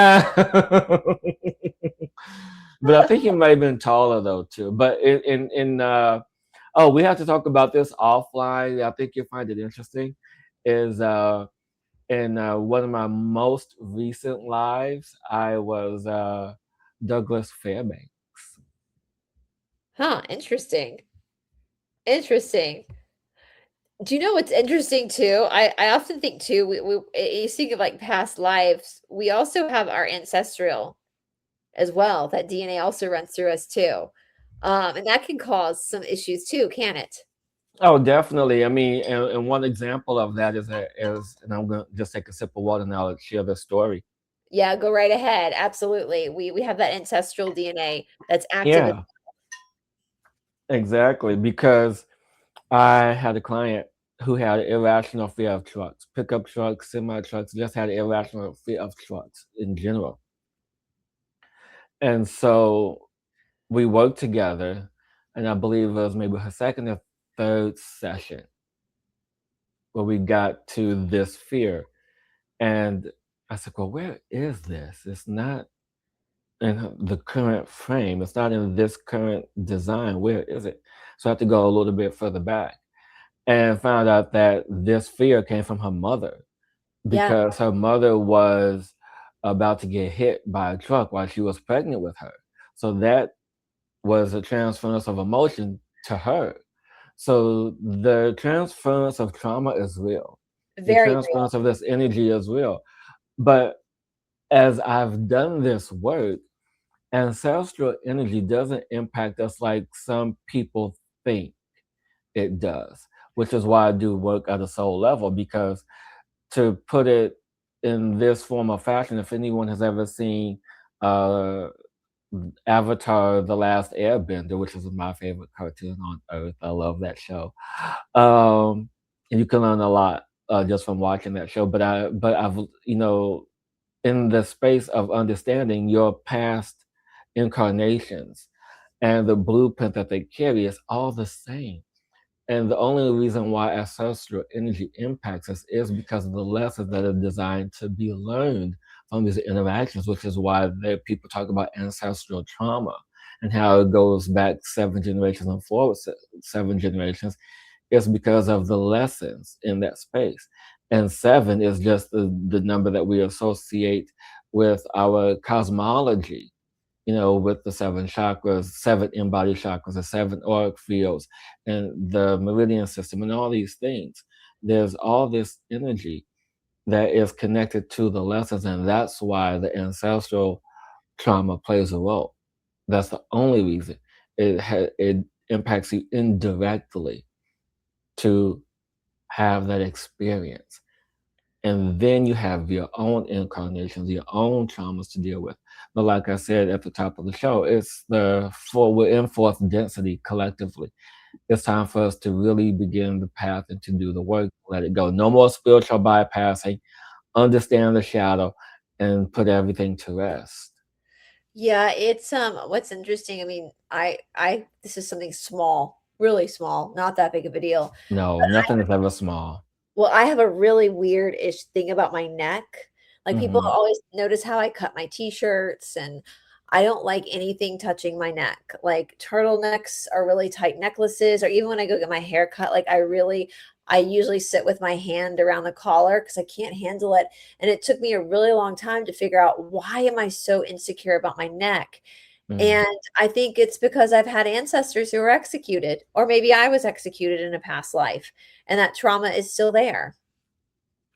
I think he might have been taller though too. But oh, we have to talk about this offline. I think you'll find it interesting. Is in one of my most recent lives, I was Douglas Fairbanks. Huh, interesting. Interesting. Do you know what's interesting too? I often think too, you think of like past lives, we also have our ancestral as well. That DNA also runs through us too. And that can cause some issues too, can it? Oh, definitely. I mean, and one example of that is, and I'm gonna just take a sip of water now to share this story. Yeah, go right ahead. Absolutely. We have that ancestral DNA that's active. Yeah, exactly. Because I had a client who had irrational fear of trucks, pickup trucks, semi trucks, just had irrational fear of trucks in general. And so we worked together, and I believe it was maybe her second or third session where we got to this fear. And I said, well, where is this? It's not in the current frame. It's not in this current design. Where is it? So I had to go a little bit further back and found out that this fear came from her mother Yeah, because her mother was about to get hit by a truck while she was pregnant with her. So that was a transference of emotion to her. So the transference of trauma is real. The very real. transference of this energy is real. But as I've done this work, ancestral energy doesn't impact us like some people think it does, which is why I do work at a soul level. Because to put it in this form of fashion, if anyone has ever seen uh, Avatar: The Last Airbender, which is my favorite cartoon on earth, I love that show. Um, and you can learn a lot just from watching that show. But I've in the space of understanding your past incarnations and the blueprint that they carry is all the same. And the only reason why ancestral energy impacts us is because of the lessons that are designed to be learned from these interactions, which is why people talk about ancestral trauma and how it goes back 7 generations and forward 7 generations. It's because of the lessons in that space. And seven is just the number that we associate with our cosmology, with the 7 chakras, 7 embodied chakras, the 7 auric fields, and the meridian system, and all these things. There's all this energy that is connected to the lessons, and that's why the ancestral trauma plays a role. That's the only reason it impacts you indirectly to have that experience. And then you have your own incarnations, your own traumas to deal with. But like I said at the top of the show, we're in fourth density collectively. It's time for us to really begin the path and to do the work, let it go. No more spiritual bypassing, understand the shadow, and put everything to rest. Yeah, it's what's interesting, I mean, I this is something small, really small, not that big of a deal. No, nothing is ever small. Well, I have a really weird-ish thing about my neck. Like, people Hmm. always notice how I cut my T-shirts, and I don't like anything touching my neck. Like, turtlenecks are really tight necklaces, or even when I go get my hair cut, like, I usually sit with my hand around the collar because I can't handle it, and it took me a really long time to figure out why am I so insecure about my neck? Mm. And I think it's because I've had ancestors who were executed, or maybe I was executed in a past life, and that trauma is still there.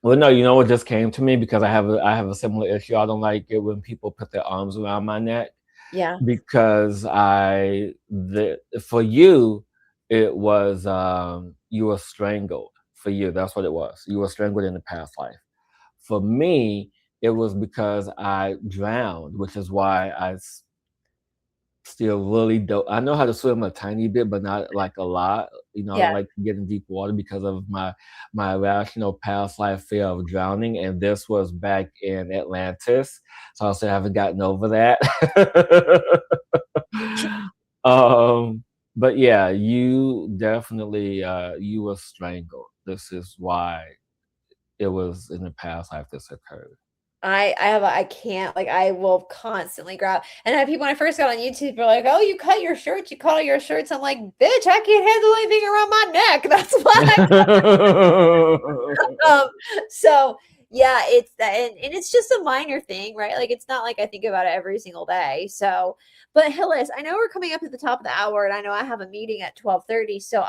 Well, no, you know what just came to me because I have a similar issue. I don't like it when people put their arms around my neck Yeah. because for you it was you were strangled. For you, that's what it was. You were strangled in the past life. For me, it was because I drowned, which is why still really don't. I know how to swim a tiny bit, but not like a lot. I Yeah. don't like to get in deep water because of my irrational past life fear of drowning. And this was back in Atlantis, so I still haven't gotten over that. um, but yeah, you definitely you were strangled. this is why it was in the past life this occurred. I can't, like, I will constantly grab, and I have people when I first got on YouTube are like, "Oh, you cut your shirts, you cut all your shirts." I'm like, "Bitch, I can't handle anything around my neck." That's why I um, so yeah, it's that, and it's just a minor thing, right? Like it's not like I think about it every single day. So, but Hillis, I know we're coming up at the top of the hour, and I know I have a meeting at 12:30. So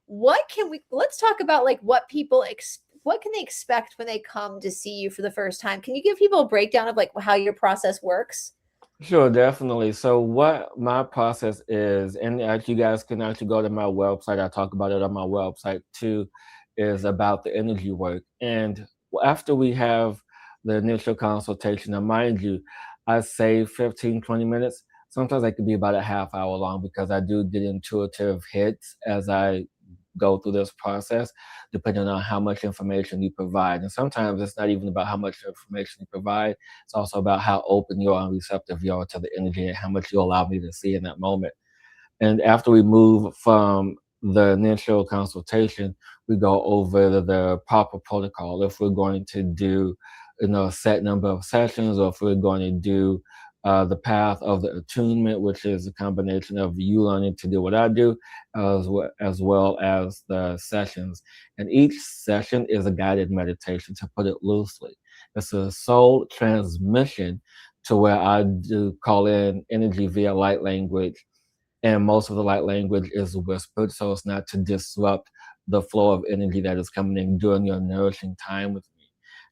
what can we let's talk about like what people what can they expect when they come to see you for the first time? Can you give people a breakdown of like how your process works? Sure, definitely. So what my process is, and you guys can actually go to my website. I talk about it on my website too, is about the energy work. And after we have the initial consultation, now mind you, I say 15, 20 minutes. Sometimes it could be about a half hour long because I do get intuitive hits as I go through this process, depending on how much information you provide. And sometimes it's not even about how much information you provide, it's also about how open you are and receptive you are to the energy and how much you allow me to see in that moment. And after we move from the initial consultation, we go over the proper protocol. If we're going to do, a set number of sessions, or if we're going to do the path of the attunement, which is a combination of you learning to do what I do, as well as the sessions. And each session is a guided meditation, to put it loosely. It's a soul transmission to where I do call in energy via light language, and most of the light language is whispered, so it's not to disrupt the flow of energy that is coming in during your nourishing time with me.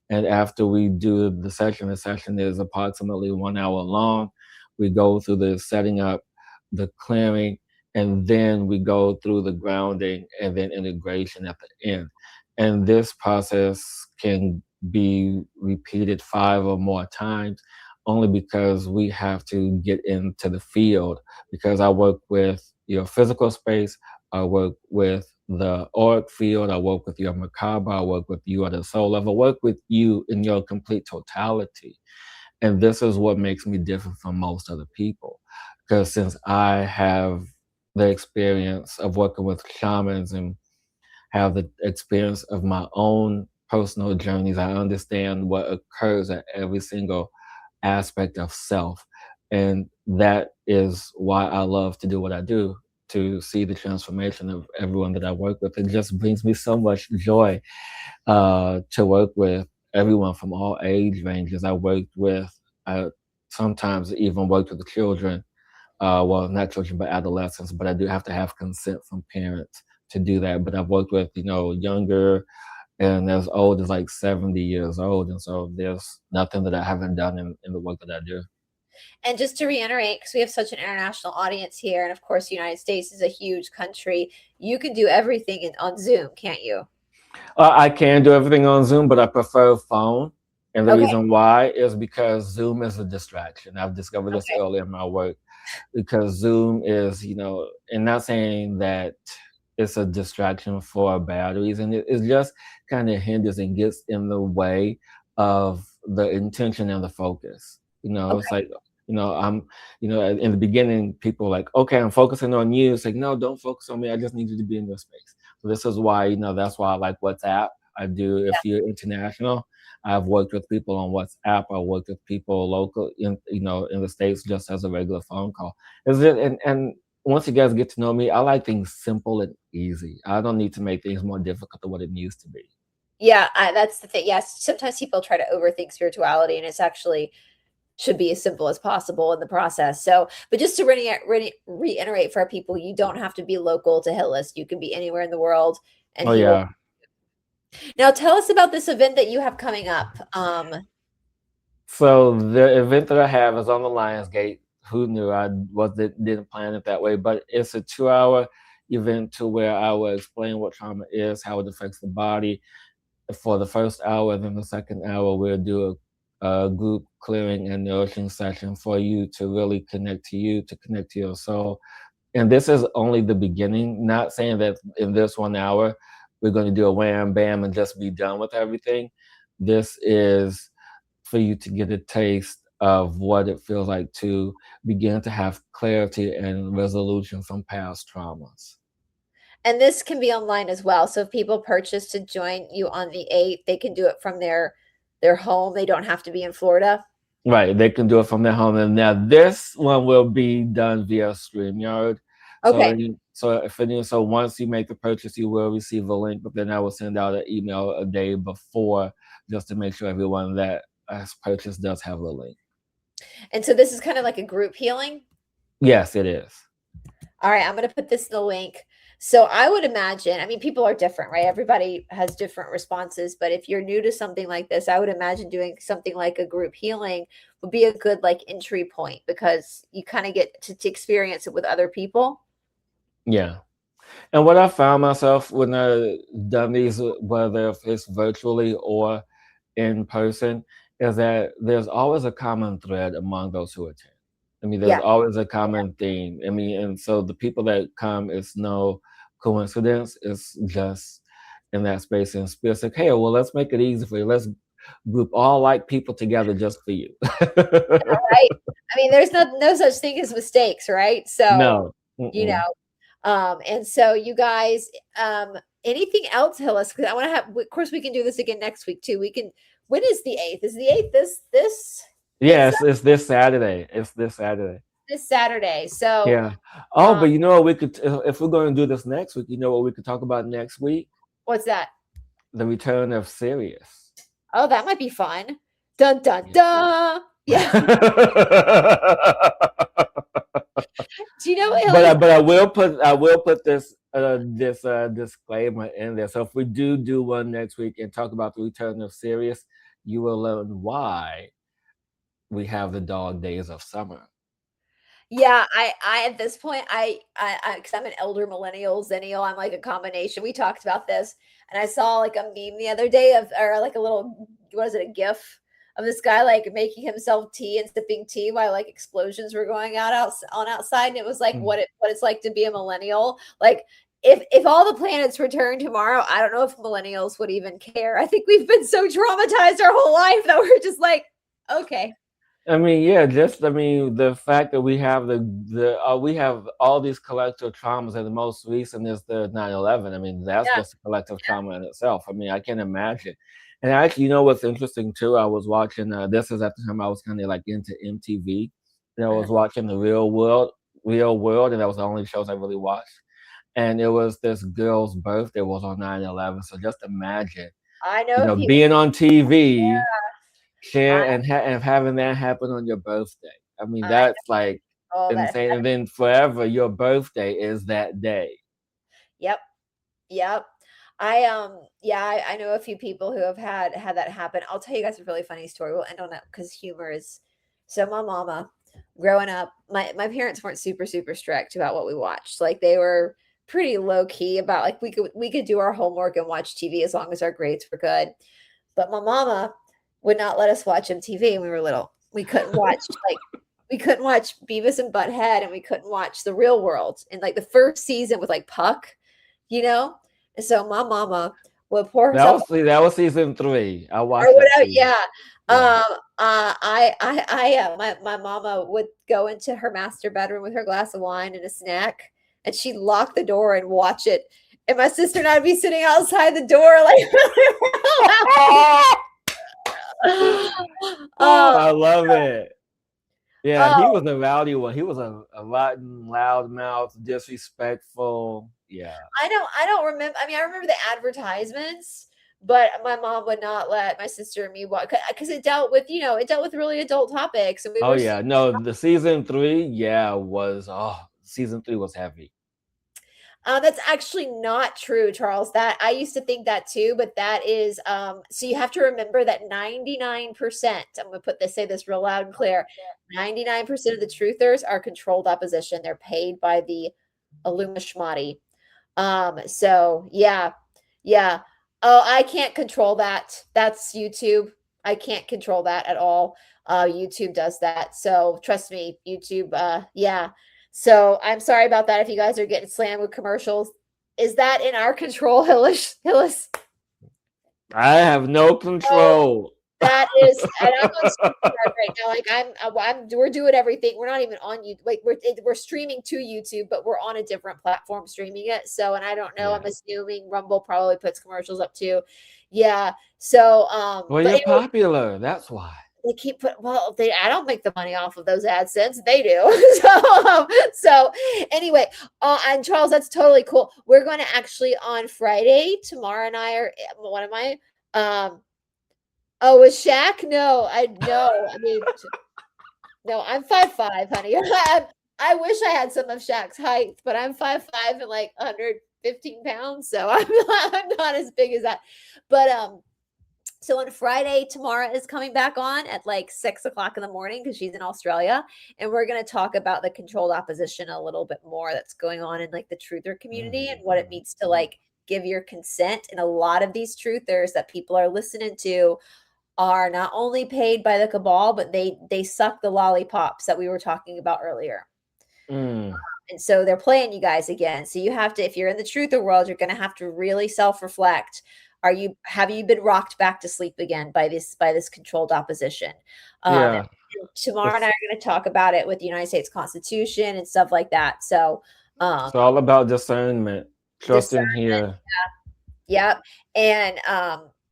And after we do the session is approximately 1 hour long. We go through the setting up, the clearing, and then we go through the grounding and then integration at the end. And this process can be repeated 5 or more times, only because we have to get into the field, because I work with your physical space, I work with the auric field, I work with your macabre, I work with you at a soul level, I work with you in your complete totality. And this is what makes me different from most other people. Because since I have the experience of working with shamans and have the experience of my own personal journeys, I understand what occurs at every single aspect of self. And that is why I love to do what I do, to see the transformation of everyone that I work with. It just brings me so much joy to work with everyone from all age ranges. I sometimes even worked with the children, well, not children, but adolescents, but I do have to have consent from parents to do that. But I've worked with, younger and as old as like 70 years old. And so there's nothing that I haven't done in the work that I do. And just to reiterate, because we have such an international audience here, and of course, the United States is a huge country, you can do everything on Zoom, can't you? I can do everything on Zoom, but I prefer phone. And the Okay. reason why is because Zoom is a distraction. I've discovered this Okay. early in my work, because Zoom is, and not saying that it's a distraction for bad reason. It just kind of hinders and gets in the way of the intention and the focus. It's Okay. like, I'm, in the beginning, people are like, okay, I'm focusing on you. It's like, no, don't focus on me. I just need you to be in your space. So this is why, that's why I like WhatsApp. I do, if you're international, I've worked with people on WhatsApp. I worked with people local in the States, just as a regular phone call. Is it and once you guys get to know me, I like things simple and easy. I don't need to make things more difficult than what it needs to be. Yeah, that's the thing. Yes, sometimes people try to overthink spirituality, and it's actually should be as simple as possible in the process. So, but just to reiterate for our people, you don't have to be local to Hillis. You can be anywhere in the world, and Oh he will. yeah. Now, tell us about this event that you have coming up. So the event that I have is on the Lionsgate. Who knew? I didn't plan it that way, but it's a 2 hour event to where I will explain what trauma is, how it affects the body, for the first hour. Then the second hour, we'll do a group clearing and nourishing session for you to really connect to you, to connect to your soul. And this is only the beginning. Not saying that in this 1 hour, we're going to do a wham bam and just be done with everything. This is for you to get a taste of what it feels like to begin to have clarity and resolution from past traumas. And this can be online as well. So if people purchase to join you on the 8th, they can do it from their home. They don't have to be in Florida. Right, they can do it from their home. And now this one will be done via StreamYard. So Okay. so once you make the purchase, you will receive a link, but then I will send out an email a day before just to make sure everyone that has purchased does have the link. And so this is kind of like a group healing. Yes, it is. All right, I'm going to put this in the link. So I would imagine, I mean, people are different, right? Everybody has different responses, but if you're new to something like this, I would imagine doing something like a group healing would be a good like entry point because you kind of get to experience it with other people. Yeah. And what I found myself when I done these, whether it's virtually or in person, is that there's always a common thread among those who attend. I mean, there's Yeah. always a common theme. I mean, and so the people that come, it's no coincidence. It's just in that space and space. Like, hey, well, let's make it easy for you. Let's group all like people together just for you. Right. I mean, there's no such thing as mistakes, right? So, No. you Mm-mm. know, and so you guys, anything else, Hillis? Because I want to have, of course, we can do this again next week too. We can. When is the 8th? Is the 8th this Yes, it's this Saturday. It's this Saturday. this Saturday? So, Yeah. Oh, um, but you know what we could, if we're going to do this next week, you know what we could talk about next week? what's that? The return of Sirius. Oh, that might be fun. Dun dun Yeah. dun. Yeah. Do you know what, But Hillis? I will put this disclaimer in there. So if we do one next week and talk about the return of Sirius, you will learn why we have the dog days of summer. Yeah, I at this point, because I'm an elder millennial, zennial, I'm like a combination. We talked about this, and I saw like a meme the other day of, or like a little, what is it, a GIF of this guy like making himself tea and sipping tea while like explosions were going on outside, and it was like Mm. what it's like to be a millennial. Like if all the planets returned tomorrow, I don't know if millennials would even care. I think we've been so traumatized our whole life that we're just like, okay, I mean, yeah, just I mean the fact that we have we have all these collective traumas, and the most recent is the 9/11. I mean, that's yeah, just a collective trauma in itself. I mean, I can imagine. And actually, you know what's interesting too? I was watching. This is at the time I was kind of like into MTV, and I uh-huh. was watching the Real World, and that was the only shows I really watched. And it was this girl's birthday was on 9/11. So just imagine, I know if you, being on TV I, share and having that happen on your birthday. I mean, I that's like know that. insane. And then forever, your birthday is that day. Yep. Yep. Yeah, I know a few people who have had that happen. I'll tell you guys a really funny story. We'll end on that because humor is so my mama growing up, my parents weren't super strict about what we watched. Like they were pretty low key about like we could do our homework and watch TV as long as our grades were good. But my mama would not let us watch MTV when we were little. We couldn't watch Beavis and Butthead and we couldn't watch The Real World. And like the first season with like Puck, you know? And so my mama would pour herself That was season 3. I or watched that whatever. season. Yeah. Yeah. My mama would go into her master bedroom with her glass of wine and a snack, and she'd lock the door and watch it. And my sister and I'd be sitting outside the door, like, Oh, oh, I love it. Yeah, he oh, was a rowdy one. He was a rotten, loudmouth, disrespectful. Yeah. I don't remember. I mean, I remember the advertisements, but my mom would not let my sister and me watch because it dealt with really adult topics, and we Oh were yeah. No, the season 3, yeah, season 3 was heavy. That's actually not true, Charles. That I used to think that too, but that is so you have to remember that 99%, I'm gonna say this real loud and clear, 99% of the truthers are controlled opposition. They're paid by the Illuminati. So yeah, yeah. Oh, I can't control that. That's YouTube. I can't control that at all. YouTube does that. So trust me, YouTube, yeah. So I'm sorry about that if you guys are getting slammed with commercials. Is that in our control, Hillis? I have no Oh, control. That is, and I'm on StreamYard right now. Like we're doing everything. We're not even on you. Like we're streaming to YouTube, but we're on a different platform streaming it. So, and I don't know. I'm Yeah. assuming Rumble probably puts commercials up too. Yeah. So, Well, but you're anyway, popular. That's why. they keep put. Well, they I don't make the money off of those AdSense. They do. So anyway, and Charles, that's totally cool. We're going to actually on Friday. Tamara and I are. What am I? Oh, with Shaq? No, I no. I mean, no, I'm 5'5", honey. I wish I had some of Shaq's height, but I'm 5'5" and like 115 pounds, so I'm not as big as that. But so on Friday, Tamara is coming back on at like 6 o'clock in the morning because she's in Australia, and we're going to talk about the controlled opposition a little bit more that's going on in like the truther community and what it means to like give your consent. And a lot of these truthers that people are listening to are not only paid by the cabal, but they suck the lollipops that we were talking about earlier. Mm. And so they're playing you guys again. So you have to, if you're in the truther world, you're going to have to really self-reflect. Have you been rocked back to sleep again by this controlled opposition? Yeah. Tomorrow and I It's, are going to talk about it with the United States Constitution and stuff like that. So it's all about discernment. Trust in discernment. here. Yep. And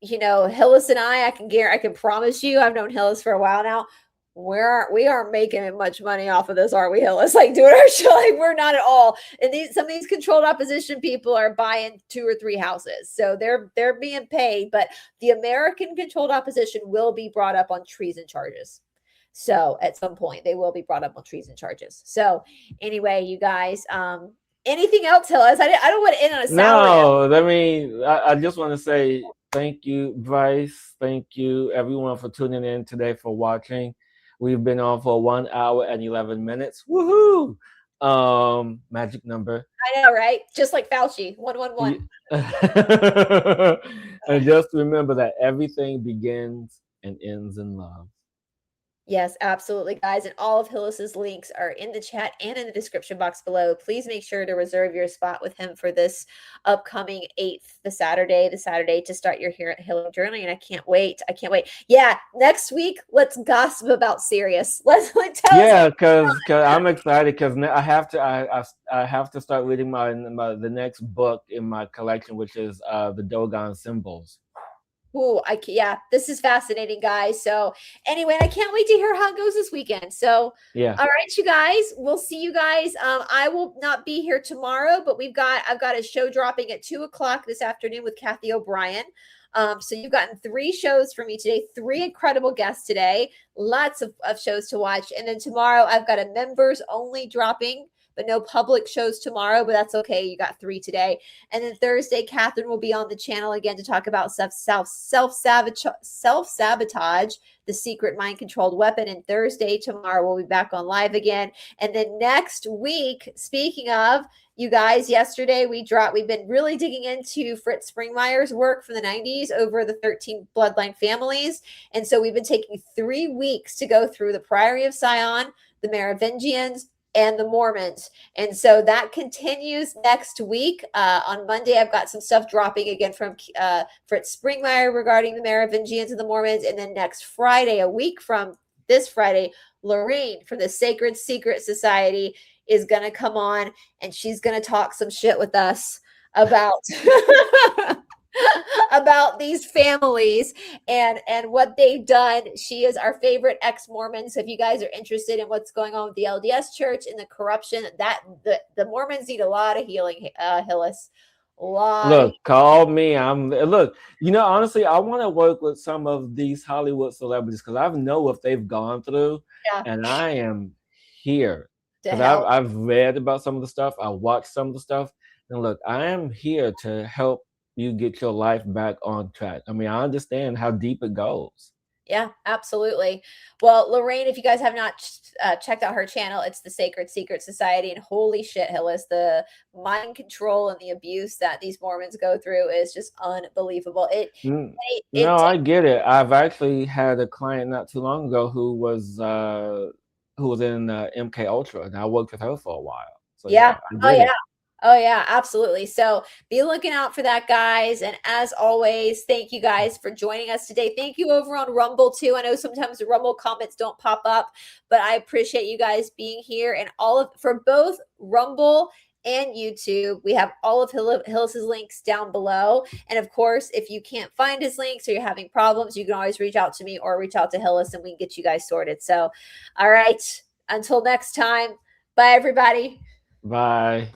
Hillis and I can promise you, I've known Hillis for a while now. We aren't making much money off of this, are we, Hillis? Like doing our show, like we're not at all. And some of these controlled opposition people are buying 2 or 3 houses, so they're being paid. But the American controlled opposition will be brought up on treason charges. So at some point, they will be brought up on treason charges. So anyway, you guys, anything else, Hillis? I don't want to end on a sour. No, I just want to say thank you, Bryce. Thank you, everyone, for tuning in today, for watching. We've been on for 1 hour and 11 minutes. Woohoo! Magic number. I know, right? Just like Fauci, 111. And just remember that everything begins and ends in love. Yes, absolutely, guys. And all of Hillis's links are in the chat and in the description box below. Please make sure to reserve your spot with him for this upcoming 8th, the Saturday to start your healing journey. And I can't wait. I can't wait. Yeah, next week, let's gossip about Sirius. Let's tell Yeah, because I'm excited because I have to start reading the next book in my collection, which is the Dogon Symbols. Ooh, yeah, this is fascinating, guys. So anyway, I can't wait to hear how it goes this weekend. So yeah, all right, you guys, we'll see you guys. I will not be here tomorrow, but I've got a show dropping at 2 o'clock this afternoon with Kathy O'Brien. So you've gotten 3 shows from me today, 3 incredible guests today, lots of shows to watch. And then tomorrow I've got a members only dropping, but no public shows tomorrow, but that's okay. You got 3 today. And then Thursday, Catherine will be on the channel again to talk about self-sabotage, the secret mind-controlled weapon. And Thursday, tomorrow, we'll be back on live again. And then next week, speaking of, you guys, yesterday we've been really digging into Fritz Springmeier's work from the 90s over the 13 bloodline families. And so we've been taking 3 weeks to go through the Priory of Sion, the Merovingians, and the Mormons. And so that continues next week. On Monday, I've got some stuff dropping again from Fritz Springmeier regarding the Merovingians and the Mormons. And then next Friday, a week from this Friday, Lorraine from the Sacred Secret Society is going to come on, and she's going to talk some shit with us about about these families and what they've done. She is our favorite ex-Mormon. So if you guys are interested in what's going on with the LDS Church and the corruption, that the Mormons need a lot of healing, Hillis. Look, call me. Look, honestly, I want to work with some of these Hollywood celebrities because I know what they've gone through, and I am here. Because I've read about some of the stuff, I watched some of the stuff, and look, I am here to help you get your life back on track. I mean, I understand how deep it goes. Yeah, absolutely. Well, Lorraine, if you guys have not checked out her channel, it's the Sacred Secret Society. And holy shit, Hillis, the mind control and the abuse that these Mormons go through is just unbelievable. I get it. I've actually had a client not too long ago who was in MK Ultra, and I worked with her for a while. So yeah. I get it. Oh yeah, absolutely. So be looking out for that, guys. And as always, thank you guys for joining us today. Thank you over on Rumble too. I know sometimes the Rumble comments don't pop up, but I appreciate you guys being here and all of for both Rumble and YouTube. We have all of Hillis's links down below. And of course, if you can't find his links or you're having problems, you can always reach out to me or reach out to Hillis and we can get you guys sorted. So, all right, until next time, bye everybody. Bye.